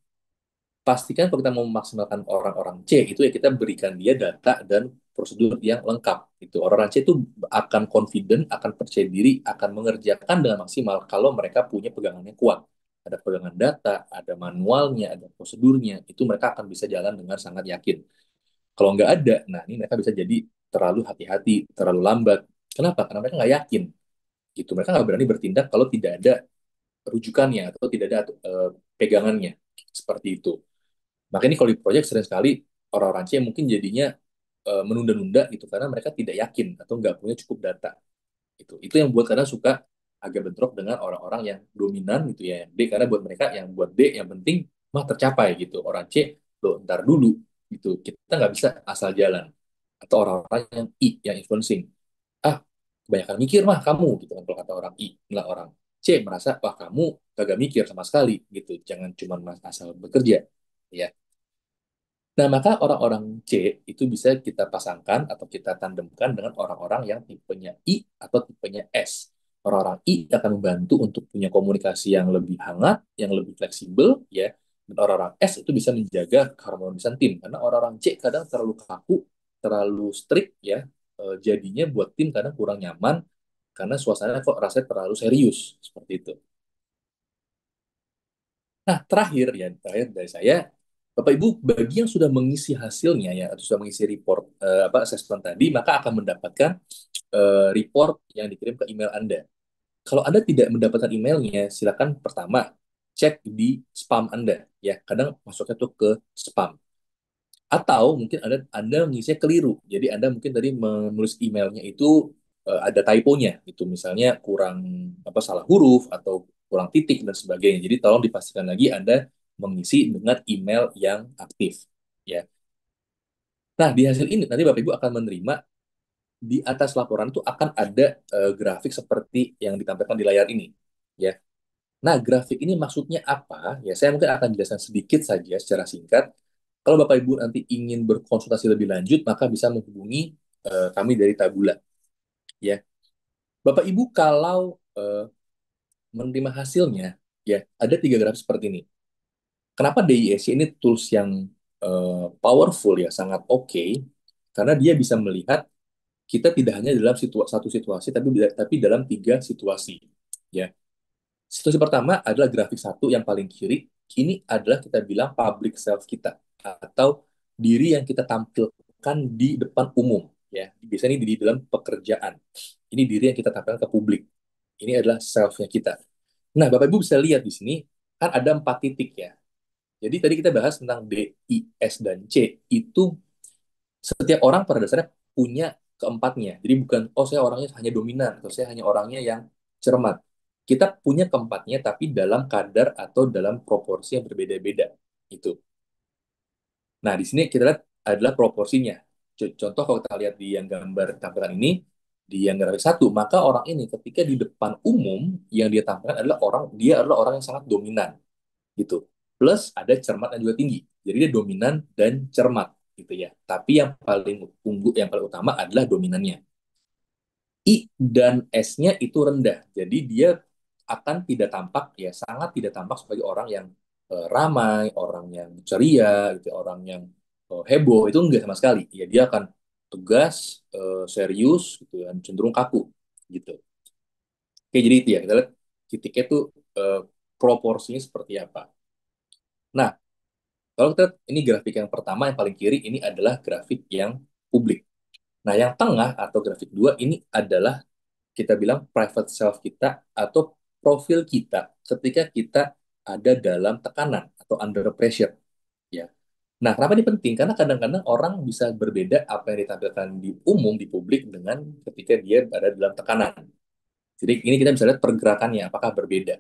pastikan kalau kita mau memaksimalkan orang-orang C itu ya kita berikan dia data dan prosedur yang lengkap. Itu orang-orang C itu akan confident, akan percaya diri, akan mengerjakan dengan maksimal kalau mereka punya pegangannya kuat. Ada pegangan data, ada manualnya, ada prosedurnya, itu mereka akan bisa jalan dengan sangat yakin. Kalau nggak ada, nah ini mereka bisa jadi terlalu hati-hati, terlalu lambat. Kenapa? Karena mereka nggak yakin. Gitu. Mereka nggak berani bertindak kalau tidak ada rujukannya atau tidak ada pegangannya. Seperti itu. Makanya ini kalau di proyek sering sekali orang-orang C mungkin jadinya menunda-nunda gitu karena mereka tidak yakin atau nggak punya cukup data. Itu yang buat kadang suka agak bentrok dengan orang-orang yang dominan gitu ya, yang D, karena buat mereka yang buat D yang penting mah tercapai gitu. Orang C, lo ntar dulu gitu. Kita nggak bisa asal jalan. Atau orang-orang yang I, yang influencing. Ah, kebanyakan mikir mah kamu gitu kan kalau kata orang I. Lah orang C merasa, wah kamu kagak mikir sama sekali gitu. Jangan cuma asal bekerja. Ya, nah, maka orang-orang C itu bisa kita pasangkan atau kita tandemkan dengan orang-orang yang tipenya I atau tipenya S. Orang-orang I akan membantu untuk punya komunikasi yang lebih hangat, yang lebih fleksibel, ya. Dan orang-orang S itu bisa menjaga keharmonisan tim. Karena orang-orang C kadang terlalu kaku, terlalu strict, ya. Jadinya buat tim kadang kurang nyaman karena suasananya kok rasanya terlalu serius, seperti itu. Nah, terakhir dari saya, Bapak Ibu, bagi yang sudah mengisi hasilnya ya, atau sudah mengisi report assessment tadi, maka akan mendapatkan report yang dikirim ke email Anda. Kalau Anda tidak mendapatkan emailnya, silakan pertama cek di spam Anda ya. Kadang masuknya tuh ke spam. Atau mungkin Anda mengisinya keliru. Jadi Anda mungkin tadi menulis emailnya itu ada typonya gitu. Misalnya kurang apa salah huruf atau kurang titik dan sebagainya. Jadi tolong dipastikan lagi Anda mengisi dengan email yang aktif ya. Nah, di hasil ini nanti Bapak Ibu akan menerima di atas laporan itu akan ada grafik seperti yang ditampilkan di layar ini ya. Nah, grafik ini maksudnya apa? Ya, saya mungkin akan jelaskan sedikit saja secara singkat. Kalau Bapak Ibu nanti ingin berkonsultasi lebih lanjut, maka bisa menghubungi kami dari Tabula. Ya, Bapak Ibu kalau menerima hasilnya, ya ada tiga grafik seperti ini. Kenapa DISC ini tools yang powerful ya, sangat oke, karena dia bisa melihat kita tidak hanya dalam satu situasi, tapi dalam tiga situasi. Ya, situasi pertama adalah grafik satu yang paling kiri. Ini adalah kita bilang public self kita atau diri yang kita tampilkan di depan umum. Ya, biasanya ini di dalam pekerjaan. Ini diri yang kita tampilkan ke publik. Ini adalah self-nya kita. Nah, Bapak Ibu bisa lihat di sini kan ada 4 titik ya. Jadi tadi kita bahas tentang D, I, S, dan C. Itu setiap orang pada dasarnya punya keempatnya. Jadi bukan, oh saya orangnya hanya dominan, atau saya hanya orangnya yang cermat. Kita punya keempatnya, tapi dalam kadar atau dalam proporsi yang berbeda-beda. Itu. Nah, di sini kita lihat adalah proporsinya. Contoh kalau kita lihat di yang gambar tampilan ini, di yang grafik satu, maka orang ini ketika di depan umum, yang dia tampilkan adalah dia adalah orang yang sangat dominan. Gitu. Plus ada cermat yang juga tinggi. Jadi dia dominan dan cermat gitu ya. Tapi yang paling yang paling utama adalah dominannya. I dan S-nya itu rendah. Jadi dia akan tidak tampak ya sangat tidak tampak sebagai orang yang ramai, orang yang ceria, gitu, orang yang heboh itu enggak sama sekali. Ya dia akan tegas, serius gitu dan cenderung kaku gitu. Oke, jadi itu ya kita lihat titiknya tuh eh, proporsinya seperti apa. Nah, kalau kita ini grafik yang pertama yang paling kiri ini adalah grafik yang publik. Nah, yang tengah atau grafik dua ini adalah kita bilang private self kita atau profil kita ketika kita ada dalam tekanan atau under pressure, ya. Nah, kenapa ini penting? Karena kadang-kadang orang bisa berbeda apa yang ditampilkan di umum, di publik, dengan ketika dia ada dalam tekanan. Jadi ini kita bisa lihat pergerakannya, apakah berbeda.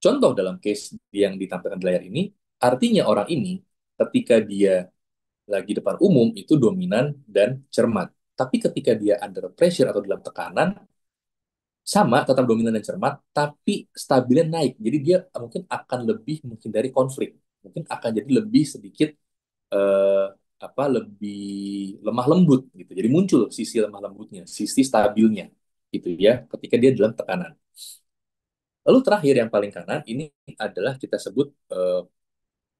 Contoh dalam case yang ditampilkan di layar ini, artinya orang ini ketika dia lagi depan umum itu dominan dan cermat. Tapi ketika dia under pressure atau dalam tekanan, sama, tetap dominan dan cermat, tapi stabilnya naik. Jadi dia mungkin akan lebih menghindari konflik. Mungkin akan jadi lebih sedikit eh, lebih lemah lembut gitu. Jadi muncul sisi lemah lembutnya, sisi stabilnya gitu ya ketika dia dalam tekanan. Lalu terakhir yang paling kanan ini adalah kita sebut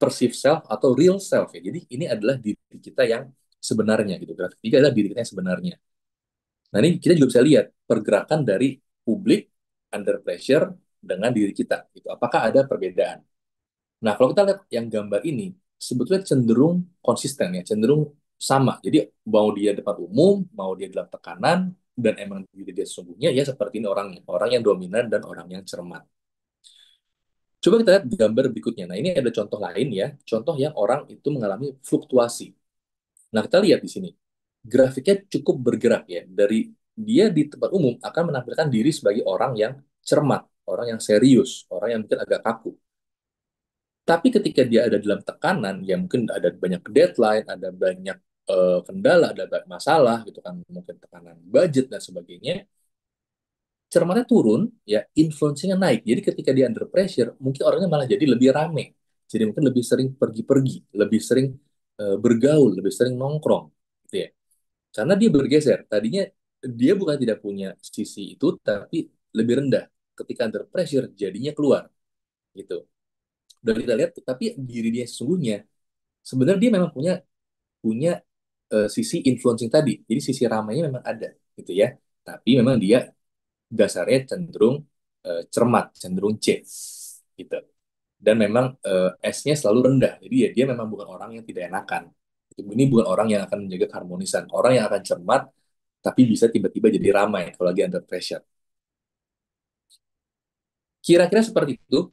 perceived self atau real self ya. Jadi ini adalah diri kita yang sebenarnya gitu. Grafik tiga adalah diri kita yang sebenarnya. Nah ini kita juga bisa lihat pergerakan dari publik under pressure dengan diri kita. Gitu. Apakah ada perbedaan? Nah kalau kita lihat yang gambar ini sebetulnya cenderung konsisten ya, cenderung sama. Jadi mau dia depan umum, mau dia dalam tekanan, dan emang diri dia sesungguhnya ya seperti ini orangnya. Orang yang dominan dan orang yang cermat. Coba kita lihat gambar berikutnya. Nah, ini ada contoh lain ya. Contoh yang orang itu mengalami fluktuasi. Nah, kita lihat di sini. Grafiknya cukup bergerak ya. Dari dia di tempat umum akan menampilkan diri sebagai orang yang cermat, orang yang serius, orang yang mungkin agak kaku. Tapi ketika dia ada dalam tekanan, ya mungkin ada banyak deadline, ada banyak kendala, ada banyak masalah gitu kan, mungkin tekanan budget dan sebagainya, cermatnya turun, ya influence-nya naik. Jadi ketika dia under pressure, mungkin orangnya malah jadi lebih rame. Jadi mungkin lebih sering pergi-pergi, lebih sering bergaul, lebih sering nongkrong, gitu ya. Karena dia bergeser. Tadinya dia bukan tidak punya sisi itu, tapi lebih rendah. Ketika under pressure, jadinya keluar, gitu. Dan kita lihat, tapi diri dia sesungguhnya, sebenarnya dia memang punya punya sisi influencing tadi. Jadi sisi ramainya memang ada, gitu ya. Tapi memang dia dasarnya cenderung cermat, cenderung C gitu. Dan memang S-nya selalu rendah. Jadi ya dia memang bukan orang yang tidak enakan. Ini bukan orang yang akan menjaga keharmonisan. Orang yang akan cermat, tapi bisa tiba-tiba jadi ramai kalau lagi under pressure. Kira-kira seperti itu,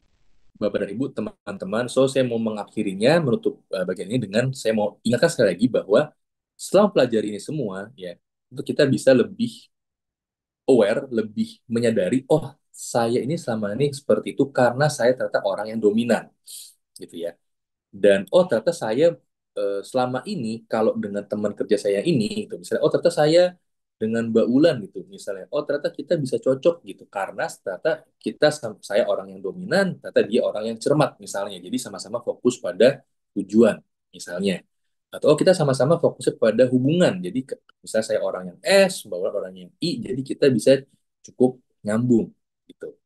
Bapak dan Ibu, teman-teman. So, saya mau mengakhirinya, menutup bagian ini dengan saya mau ingatkan sekali lagi bahwa setelah mempelajari ini semua, ya, itu kita bisa lebih aware, lebih menyadari, oh saya ini selama ini seperti itu karena saya ternyata orang yang dominan, gitu ya. Dan oh ternyata saya selama ini kalau dengan teman kerja saya ini, gitu misalnya, oh ternyata saya dengan Mbak Ulan gitu, misalnya, oh ternyata kita bisa cocok gitu karena ternyata saya orang yang dominan, ternyata dia orang yang cermat misalnya, jadi sama-sama fokus pada tujuan misalnya. Atau oh, kita sama-sama fokusnya pada hubungan. Jadi misalnya saya orang yang S, Mbak Ulan orang yang I, jadi kita bisa cukup nyambung gitu.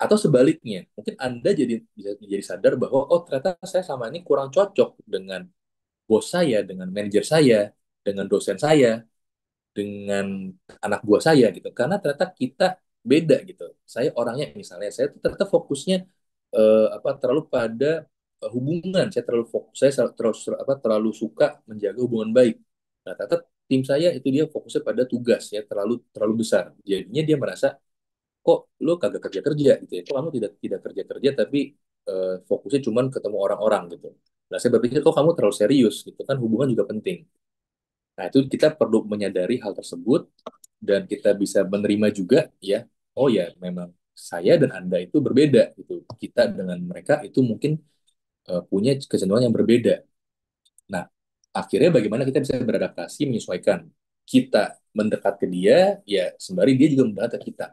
Atau sebaliknya, mungkin Anda bisa jadi sadar bahwa oh ternyata saya sama ini kurang cocok dengan bos saya, dengan manajer saya, dengan dosen saya, dengan anak buah saya gitu. Karena ternyata kita beda gitu. Saya orangnya misalnya saya tuh ternyata fokusnya terlalu pada hubungan. Saya terlalu fokus, saya terlalu suka menjaga hubungan baik. Nah, ternyata tim saya itu dia fokusnya pada tugas ya, terlalu terlalu besar. Jadinya dia merasa kok lo kagak kerja kerja gitu ya, kok kamu tidak tidak kerja kerja tapi fokusnya cuman ketemu orang-orang gitu. Nah saya berpikir kok kamu terlalu serius gitu kan, hubungan juga penting. Nah itu kita perlu menyadari hal tersebut dan kita bisa menerima juga ya, oh ya memang saya dan Anda itu berbeda gitu, kita dengan mereka itu mungkin punya kecenderungan yang berbeda. Nah akhirnya bagaimana kita bisa beradaptasi menyesuaikan, kita mendekat ke dia ya sembari dia juga mendekat ke kita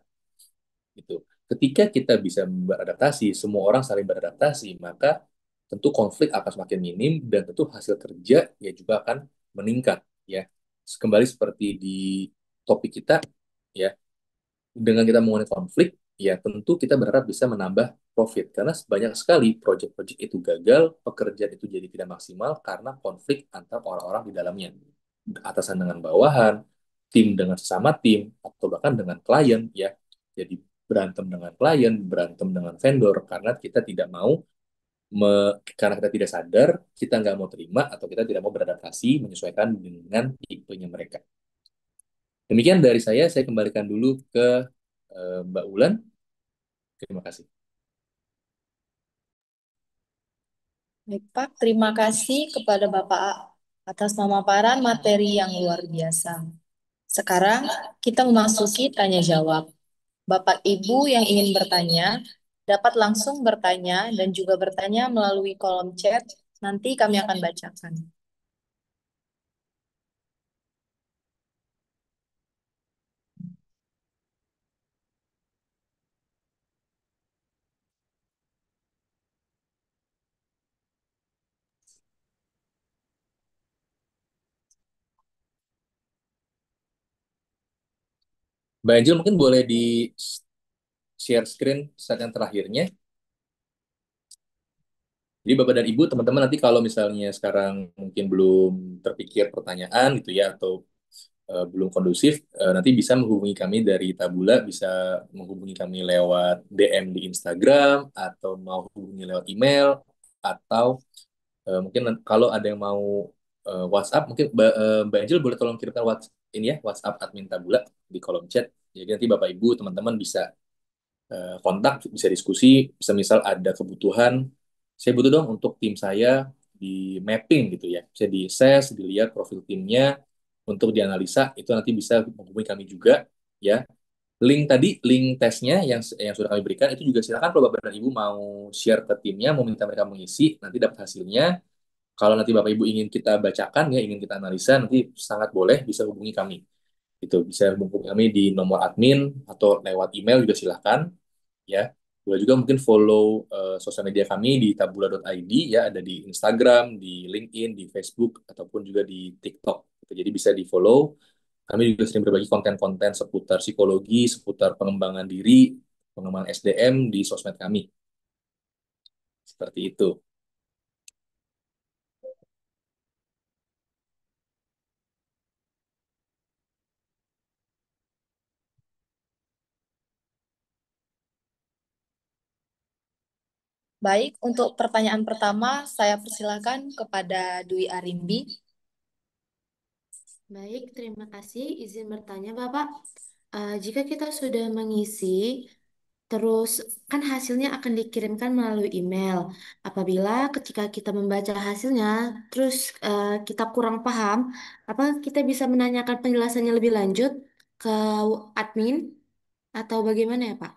gitu. Ketika kita bisa beradaptasi, semua orang saling beradaptasi, maka tentu konflik akan semakin minim dan tentu hasil kerja ya juga akan meningkat ya. Kembali seperti di topik kita ya, dengan kita mengenai konflik ya tentu kita berharap bisa menambah profit karena banyak sekali proyek-proyek itu gagal, pekerjaan itu jadi tidak maksimal karena konflik antar orang-orang di dalamnya. Atasan dengan bawahan, tim dengan sesama tim, atau bahkan dengan klien ya. Jadi berantem dengan klien, berantem dengan vendor karena kita tidak mau karena kita tidak sadar, kita nggak mau terima atau kita tidak mau beradaptasi menyesuaikan dengan tipenya mereka. Demikian dari saya kembalikan dulu ke Mbak Ulan. Terima kasih. Baik, Pak. Terima kasih kepada Bapak atas pemaparan materi yang luar biasa. Sekarang kita memasuki tanya jawab. Bapak Ibu yang ingin bertanya dapat langsung bertanya dan juga bertanya melalui kolom chat. Nanti kami akan bacakan. Mbak Angel mungkin boleh di share screen saat yang terakhirnya. Jadi Bapak dan Ibu, teman-teman nanti kalau misalnya sekarang mungkin belum terpikir pertanyaan gitu ya, atau belum kondusif, nanti bisa menghubungi kami dari Tabula, bisa menghubungi kami lewat DM di Instagram, atau mau hubungi lewat email, atau mungkin kalau ada yang mau WhatsApp, mungkin Mbak Angel boleh tolong kirimkan WhatsApp ini ya, WhatsApp admin Tabula di kolom chat. Jadi nanti Bapak Ibu, teman-teman bisa kontak, bisa diskusi, bisa misal ada kebutuhan, saya butuh dong untuk tim saya di mapping gitu ya, bisa di assess, dilihat profil timnya untuk dianalisa, itu nanti bisa menghubungi kami juga ya. Link tadi, link tesnya yang sudah kami berikan itu juga silakan kalau Bapak dan Ibu mau share ke timnya, mau minta mereka mengisi, nanti dapat hasilnya. Kalau nanti Bapak Ibu ingin kita bacakan ya, ingin kita analisa, nanti sangat boleh bisa hubungi kami. Itu bisa hubungi kami di nomor admin atau lewat email juga silakan ya. Boleh juga mungkin follow sosial media kami di tabula.id ya, ada di Instagram, di LinkedIn, di Facebook, ataupun juga di TikTok. Jadi bisa di follow. Kami juga sering berbagi konten-konten seputar psikologi, seputar pengembangan diri, pengembangan SDM di sosmed kami. Seperti itu. Baik, untuk pertanyaan pertama, saya persilakan kepada Dwi Arimbi. Baik, terima kasih. Izin bertanya, Bapak. Jika kita sudah mengisi, terus kan hasilnya akan dikirimkan melalui email. Apabila ketika kita membaca hasilnya, terus kita kurang paham, apa kita bisa menanyakan penjelasannya lebih lanjut ke admin atau bagaimana ya, Pak?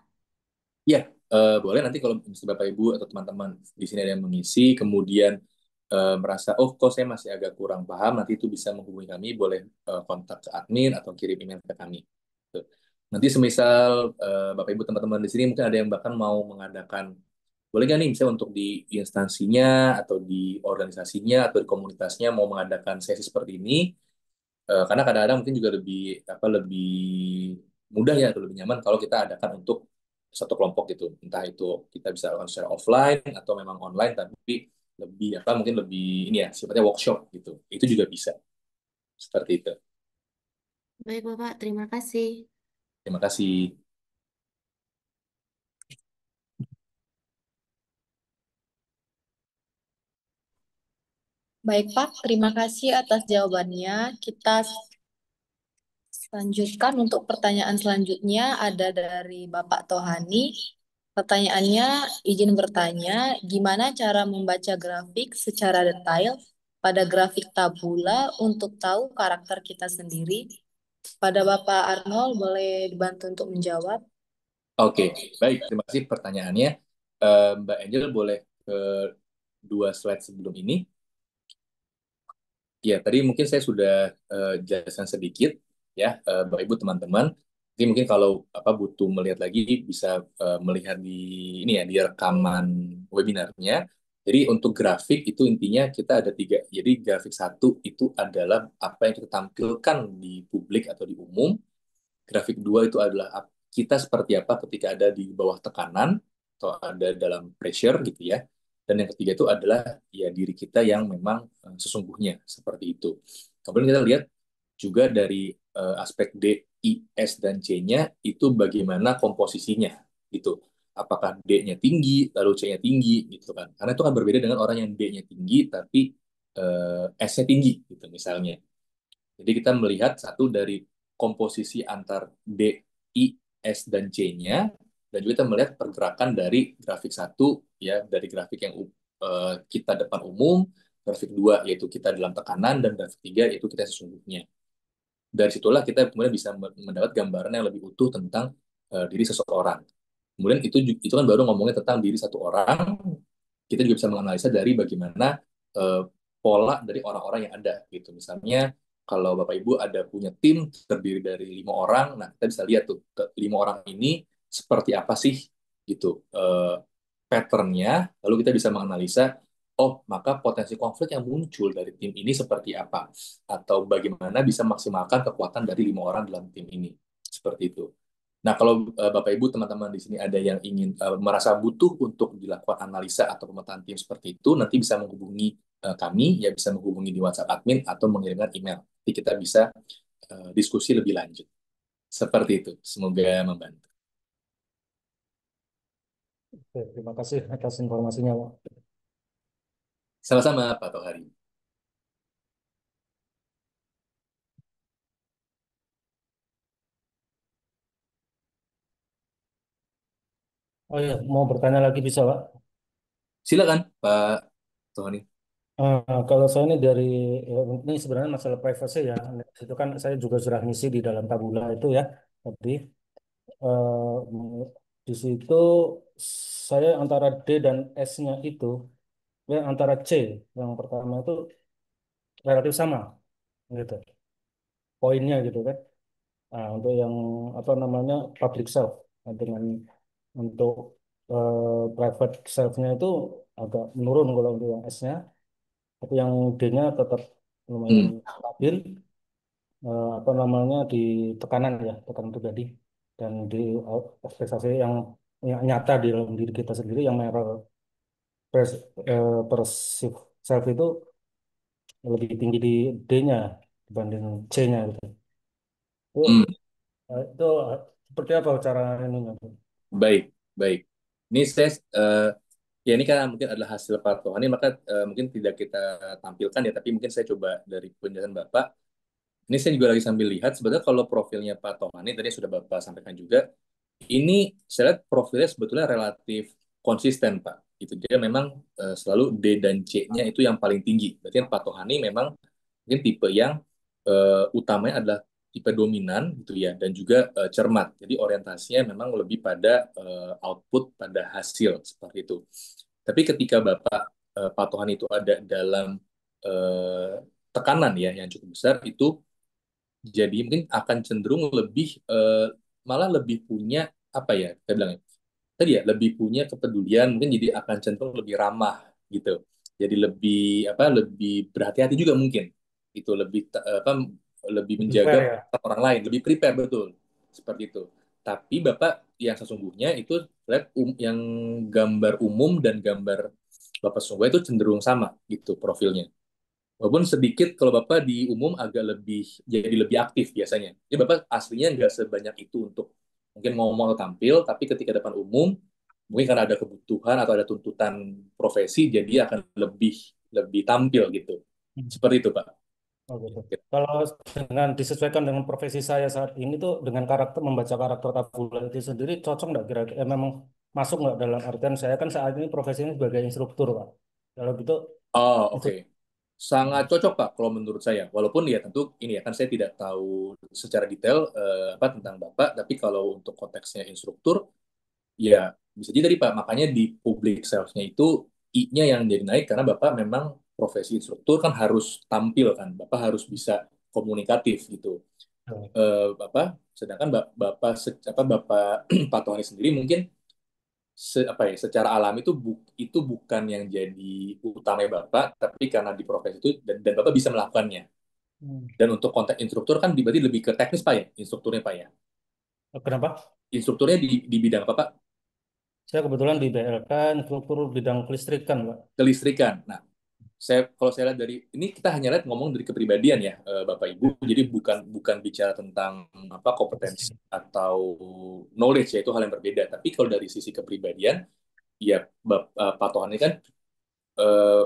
Ya, boleh nanti kalau misalnya Bapak Ibu atau teman-teman di sini ada yang mengisi, kemudian merasa, oh kok saya masih agak kurang paham, nanti itu bisa menghubungi kami, boleh kontak ke admin atau kirim email ke kami. Tuh. Nanti semisal Bapak Ibu teman-teman di sini mungkin ada yang bahkan mau mengadakan, boleh nggak nih misalnya untuk di instansinya atau di organisasinya atau di komunitasnya mau mengadakan sesi seperti ini, karena kadang-kadang mungkin juga lebih apa lebih mudah ya atau lebih nyaman kalau kita adakan untuk satu kelompok gitu, entah itu kita bisa lakukan secara offline atau memang online, tapi lebih apa mungkin lebih ini ya sifatnya workshop gitu, itu juga bisa seperti itu. Baik, Bapak. Terima kasih. Terima kasih. Baik, Pak. Terima kasih atas jawabannya. Kita lanjutkan untuk pertanyaan selanjutnya ada dari Bapak Tohani. Pertanyaannya, izin bertanya, gimana cara membaca grafik secara detail pada grafik tabula untuk tahu karakter kita sendiri? Pada Bapak Arnold, boleh dibantu untuk menjawab? Oke, baik, terima kasih pertanyaannya. Mbak Angel boleh ke dua slide sebelum ini. Ya, tadi mungkin saya sudah jelaskan sedikit ya, Bapak Ibu teman-teman. Jadi mungkin kalau apa butuh melihat lagi bisa melihat di ini ya di rekaman webinarnya. Jadi untuk grafik itu intinya kita ada tiga. Jadi grafik satu itu adalah apa yang kita tampilkan di publik atau di umum. Grafik dua itu adalah kita seperti apa ketika ada di bawah tekanan atau ada dalam pressure gitu ya. Dan yang ketiga itu adalah ya diri kita yang memang sesungguhnya seperti itu. Kemudian kita lihat juga dari aspek D, I, S, dan C-nya itu bagaimana komposisinya gitu. Apakah D-nya tinggi, lalu C-nya tinggi gitu kan. Karena itu kan berbeda dengan orang yang D-nya tinggi tapi S-nya tinggi gitu misalnya. Jadi kita melihat satu dari komposisi antar D, I, S, dan C-nya Dan juga kita melihat pergerakan dari grafik satu, ya, dari grafik yang kita depan umum, grafik dua yaitu kita dalam tekanan, dan grafik tiga yaitu kita sesungguhnya. Dari situlah kita kemudian bisa mendapat gambaran yang lebih utuh tentang diri seseorang. Kemudian itu kan baru ngomongnya tentang diri satu orang. Kita juga bisa menganalisa dari bagaimana eh, pola dari orang-orang yang ada gitu. Misalnya kalau Bapak Ibu ada punya tim terdiri dari 5 orang, nah kita bisa lihat tuh 5 orang ini seperti apa sih gitu patternnya. Lalu kita bisa menganalisa, oh maka potensi konflik yang muncul dari tim ini seperti apa, atau bagaimana bisa maksimalkan kekuatan dari 5 orang dalam tim ini, seperti itu. Nah, kalau Bapak Ibu teman-teman di sini ada yang ingin merasa butuh untuk dilakukan analisa atau pemetaan tim seperti itu, nanti bisa menghubungi kami, ya bisa menghubungi di WhatsApp admin atau mengirimkan email. Nanti kita bisa diskusi lebih lanjut. Seperti itu. Semoga membantu. Oke, terima kasih atas informasinya, Pak. Sama-sama, Pak Tohari. Oh iya, mau bertanya lagi bisa, Pak? Silakan, Pak Tohari. Kalau saya ini dari ini sebenarnya masalah privacy ya. Itu kan saya juga sudah ngisi di dalam tabula itu ya. Tadi di situ saya antara D dan S-nya itu, ya antara C yang pertama itu relatif sama gitu. Poinnya gitu kan. Nah, untuk yang apa namanya public self. Nah, dengan untuk private self-nya itu agak menurun kalau untuk yang S-nya, tapi yang D-nya tetap lumayan Hmm. stabil, apa namanya di tekanan ya, tekanan pribadi dan di ekspektasi yang nyata di dalam diri kita sendiri yang mirror perceived self itu lebih tinggi di D-nya dibanding C-nya gitu. Itu, Hmm. itu seperti apa cara ininya? Baik, baik. Ini saya, ya ini kan mungkin adalah hasil Pak Tohani, maka mungkin tidak kita tampilkan ya, tapi mungkin saya coba dari penjelasan Bapak. Ini saya juga lagi sambil lihat, sebenarnya kalau profilnya Pak Tohani, tadi sudah Bapak sampaikan juga, ini saya lihat profilnya sebetulnya relatif konsisten, Pak. Itu dia memang selalu D dan C-nya itu yang paling tinggi. Berarti Pak Tohani memang mungkin tipe yang utamanya adalah tipe dominan gitu ya, dan juga cermat. Jadi orientasinya memang lebih pada output, pada hasil seperti itu. Tapi ketika Bapak Pak Tohani itu ada dalam eh, tekanan ya yang cukup besar, itu jadi mungkin akan cenderung lebih malah lebih punya apa ya saya bilang ya, tadi ya lebih punya kepedulian, mungkin jadi akan cenderung lebih ramah gitu, jadi lebih apa, lebih berhati-hati juga mungkin, itu lebih apa, lebih Lebih menjaga fair ya. orang lain, lebih prepare, betul seperti itu. Tapi Bapak yang sesungguhnya itu lihat yang gambar umum dan gambar Bapak sesungguhnya itu cenderung sama gitu profilnya. Walaupun sedikit kalau Bapak di umum agak lebih jadi lebih aktif biasanya. Jadi Bapak aslinya nggak sebanyak itu untuk mungkin ngomong atau tampil, tapi ketika depan umum mungkin karena ada kebutuhan atau ada tuntutan profesi, jadi akan lebih lebih tampil gitu. Hmm. Seperti itu, Pak. Oh, gitu. Kalau dengan disesuaikan dengan profesi saya saat ini tuh dengan karakter membaca karakter tabula itu sendiri cocok nggak kira-kira? Memang masuk nggak dalam artian saya kan saat ini profesinya sebagai instruktur, Pak. Kalau gitu, Oh, oke. instru- Sangat cocok, Pak, kalau menurut saya. Walaupun ya tentu ini ya kan saya tidak tahu secara detail apa tentang Bapak, tapi kalau untuk konteksnya instruktur, ya, bisa jadi tadi Pak, makanya di public sales-nya itu I-nya yang jadi naik karena Bapak memang profesi instruktur kan harus tampil kan, Bapak harus bisa komunikatif gitu. Bapak, sedangkan Bapak apa Bapak Pak Tony sendiri mungkin apa ya, secara alami itu itu bukan yang jadi utama Bapak, tapi karena di profesi itu dan Bapak bisa melakukannya. Hmm. Dan untuk konteks instruktur kan berarti lebih ke teknis Pak ya, instrukturnya Pak ya. Kenapa? Instrukturnya di bidang apa Pak? Saya kebetulan di BLK instruktur bidang kelistrikan, Pak. Kelistrikan. Nah, kalau saya lihat dari ini kita hanya lihat ngomong dari kepribadian ya Bapak Ibu, jadi bukan bukan bicara tentang apa kompetensi atau knowledge ya, itu hal yang berbeda. Tapi kalau dari sisi kepribadian ya Pak Tohan ini kan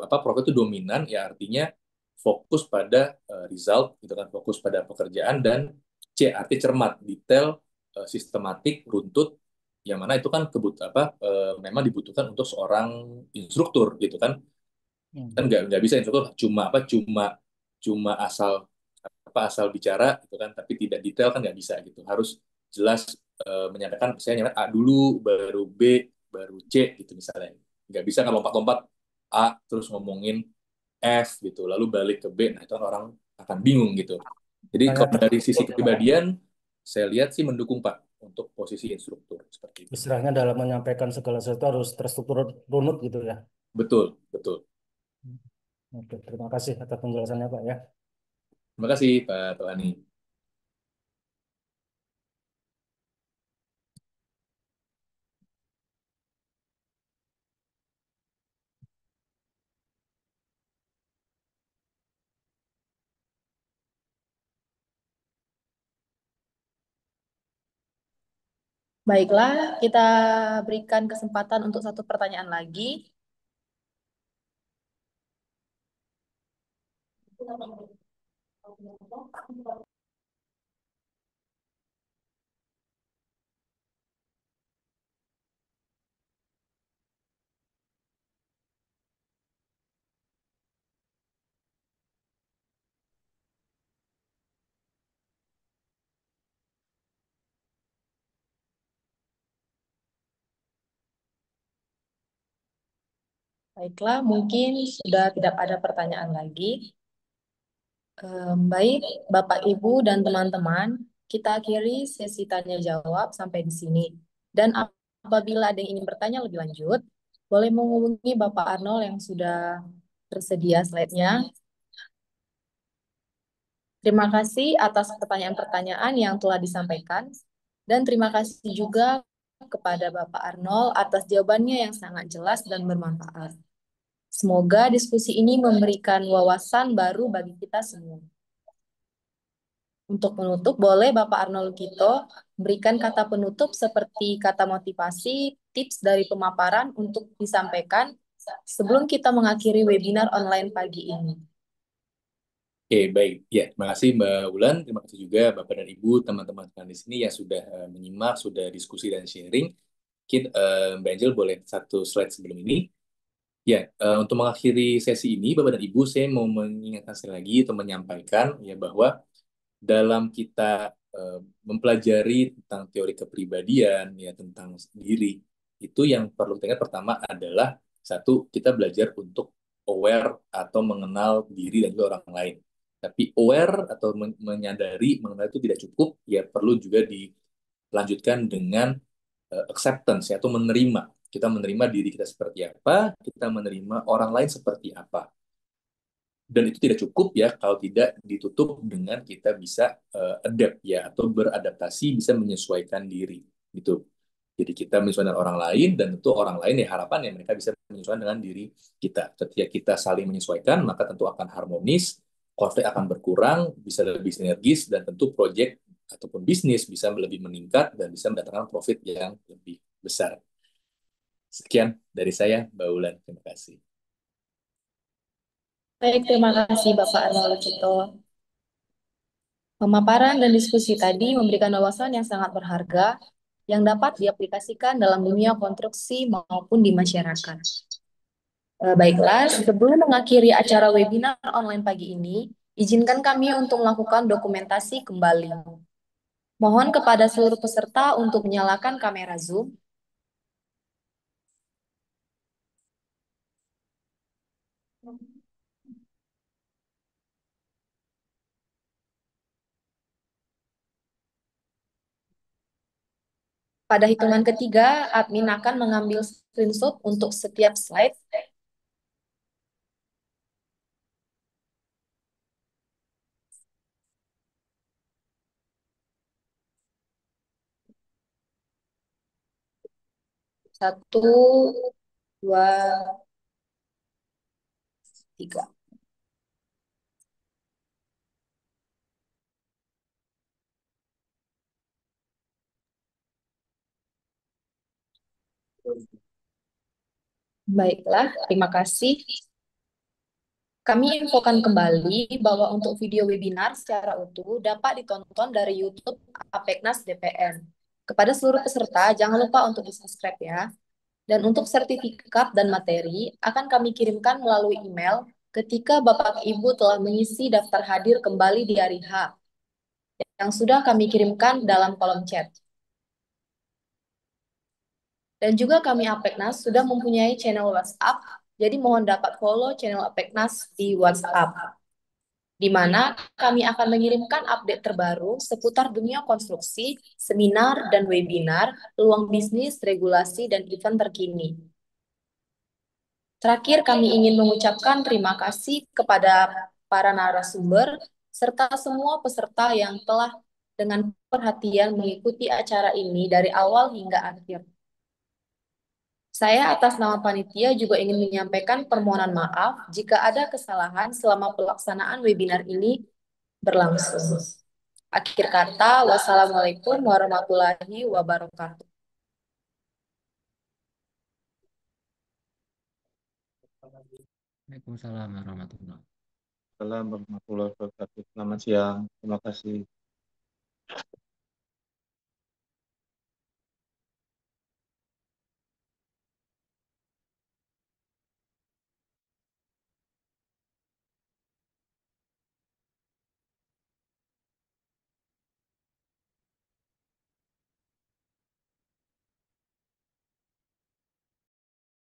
apa profil itu dominan, ya artinya fokus pada result gitu kan, fokus pada pekerjaan, dan C arti cermat, detail, sistematik, runtut, yang mana itu kan memang dibutuhkan untuk seorang instruktur gitu kan. Kan nggak bisa instruktur cuma cuma asal asal bicara gitu kan, tapi tidak detail kan nggak bisa gitu. Harus jelas menyampaikan, saya nyampe A dulu, baru B, baru C gitu misalnya. Nggak bisa kan lompat-lompat A terus ngomongin F gitu, lalu balik ke B. Nah itu kan orang akan bingung gitu. Jadi Istilahnya, kalau dari sisi kepribadian, saya lihat sih mendukung Pak untuk posisi instruktur seperti itu. istilahnya dalam menyampaikan segala sesuatu harus terstruktur runut gitu ya. Betul, betul. Oke, terima kasih atas penjelasannya Pak ya. Terima kasih Pak Tohani. Baiklah, kita berikan kesempatan untuk satu pertanyaan lagi. Baiklah, mungkin sudah tidak ada pertanyaan lagi. Baik, Bapak, Ibu, dan teman-teman, kita akhiri sesi tanya jawab sampai di sini. Dan apabila ada yang ingin bertanya lebih lanjut, boleh menghubungi Bapak Arnold yang sudah tersedia slide-nya. Terima kasih atas pertanyaan-pertanyaan yang telah disampaikan. Dan terima kasih juga kepada Bapak Arnold atas jawabannya yang sangat jelas dan bermanfaat. Semoga diskusi ini memberikan wawasan baru bagi kita semua. Untuk penutup, boleh Bapak Arnold Lukito berikan kata penutup seperti kata motivasi, tips dari pemaparan untuk disampaikan sebelum kita mengakhiri webinar online pagi ini. Oke, baik. Ya, terima kasih Mbak Ulan. Terima kasih juga Bapak dan Ibu, teman-teman di sini yang sudah menyimak, sudah diskusi dan sharing. Mungkin Mbak Angel boleh satu slide sebelum ini. Ya, untuk mengakhiri sesi ini, Bapak dan Ibu, saya mau mengingatkan sekali lagi atau menyampaikan ya bahwa dalam kita eh, mempelajari tentang teori kepribadian, ya tentang diri, itu yang perlu kita ingat pertama adalah satu, kita belajar untuk aware atau mengenal diri dan juga orang lain. Tapi aware atau menyadari, mengenal itu tidak cukup, ya perlu juga dilanjutkan dengan acceptance, ya, atau menerima. Kita menerima diri kita seperti apa, kita menerima orang lain seperti apa. Dan itu tidak cukup ya kalau tidak ditutup dengan kita bisa adapt ya atau beradaptasi, bisa menyesuaikan diri gitu. Jadi kita menyesuaikan orang lain dan tentu orang lain ya harapan ya mereka bisa menyesuaikan dengan diri kita. Ketika kita saling menyesuaikan maka tentu akan harmonis, konflik akan berkurang, bisa lebih sinergis dan tentu proyek ataupun bisnis bisa lebih meningkat dan bisa mendatangkan profit yang lebih besar. Sekian dari saya, Mbak Ulan. Terima kasih. Baik, terima kasih Bapak Arnold Lukito. Pemaparan dan diskusi tadi memberikan wawasan yang sangat berharga yang dapat diaplikasikan dalam dunia konstruksi maupun di masyarakat. Baiklah, sebelum mengakhiri acara webinar online pagi ini, izinkan kami untuk melakukan dokumentasi kembali. Mohon kepada seluruh peserta untuk menyalakan kamera Zoom. Pada hitungan ketiga, admin akan mengambil screenshot untuk setiap slide. Satu, dua, tiga. Baiklah, terima kasih. Kami infokan kembali bahwa untuk video webinar secara utuh dapat ditonton dari YouTube Apeknas DPN. Kepada seluruh peserta, jangan lupa untuk di-subscribe ya. Dan untuk sertifikat dan materi akan kami kirimkan melalui email ketika Bapak Ibu telah mengisi daftar hadir kembali di hari H yang sudah kami kirimkan dalam kolom chat. Dan juga kami Apeknas sudah mempunyai channel WhatsApp, jadi mohon dapat follow channel Apeknas di WhatsApp, di mana kami akan mengirimkan update terbaru seputar dunia konstruksi, seminar dan webinar, peluang bisnis, regulasi, dan event terkini. Terakhir, kami ingin mengucapkan terima kasih kepada para narasumber serta semua peserta yang telah dengan perhatian mengikuti acara ini dari awal hingga akhir. Saya atas nama panitia juga ingin menyampaikan permohonan maaf jika ada kesalahan selama pelaksanaan webinar ini berlangsung. Akhir kata, wassalamualaikum warahmatullahi wabarakatuh. Waalaikumsalam warahmatullahi wabarakatuh. Assalamualaikum warahmatullahi wabarakatuh. Selamat siang. Terima kasih.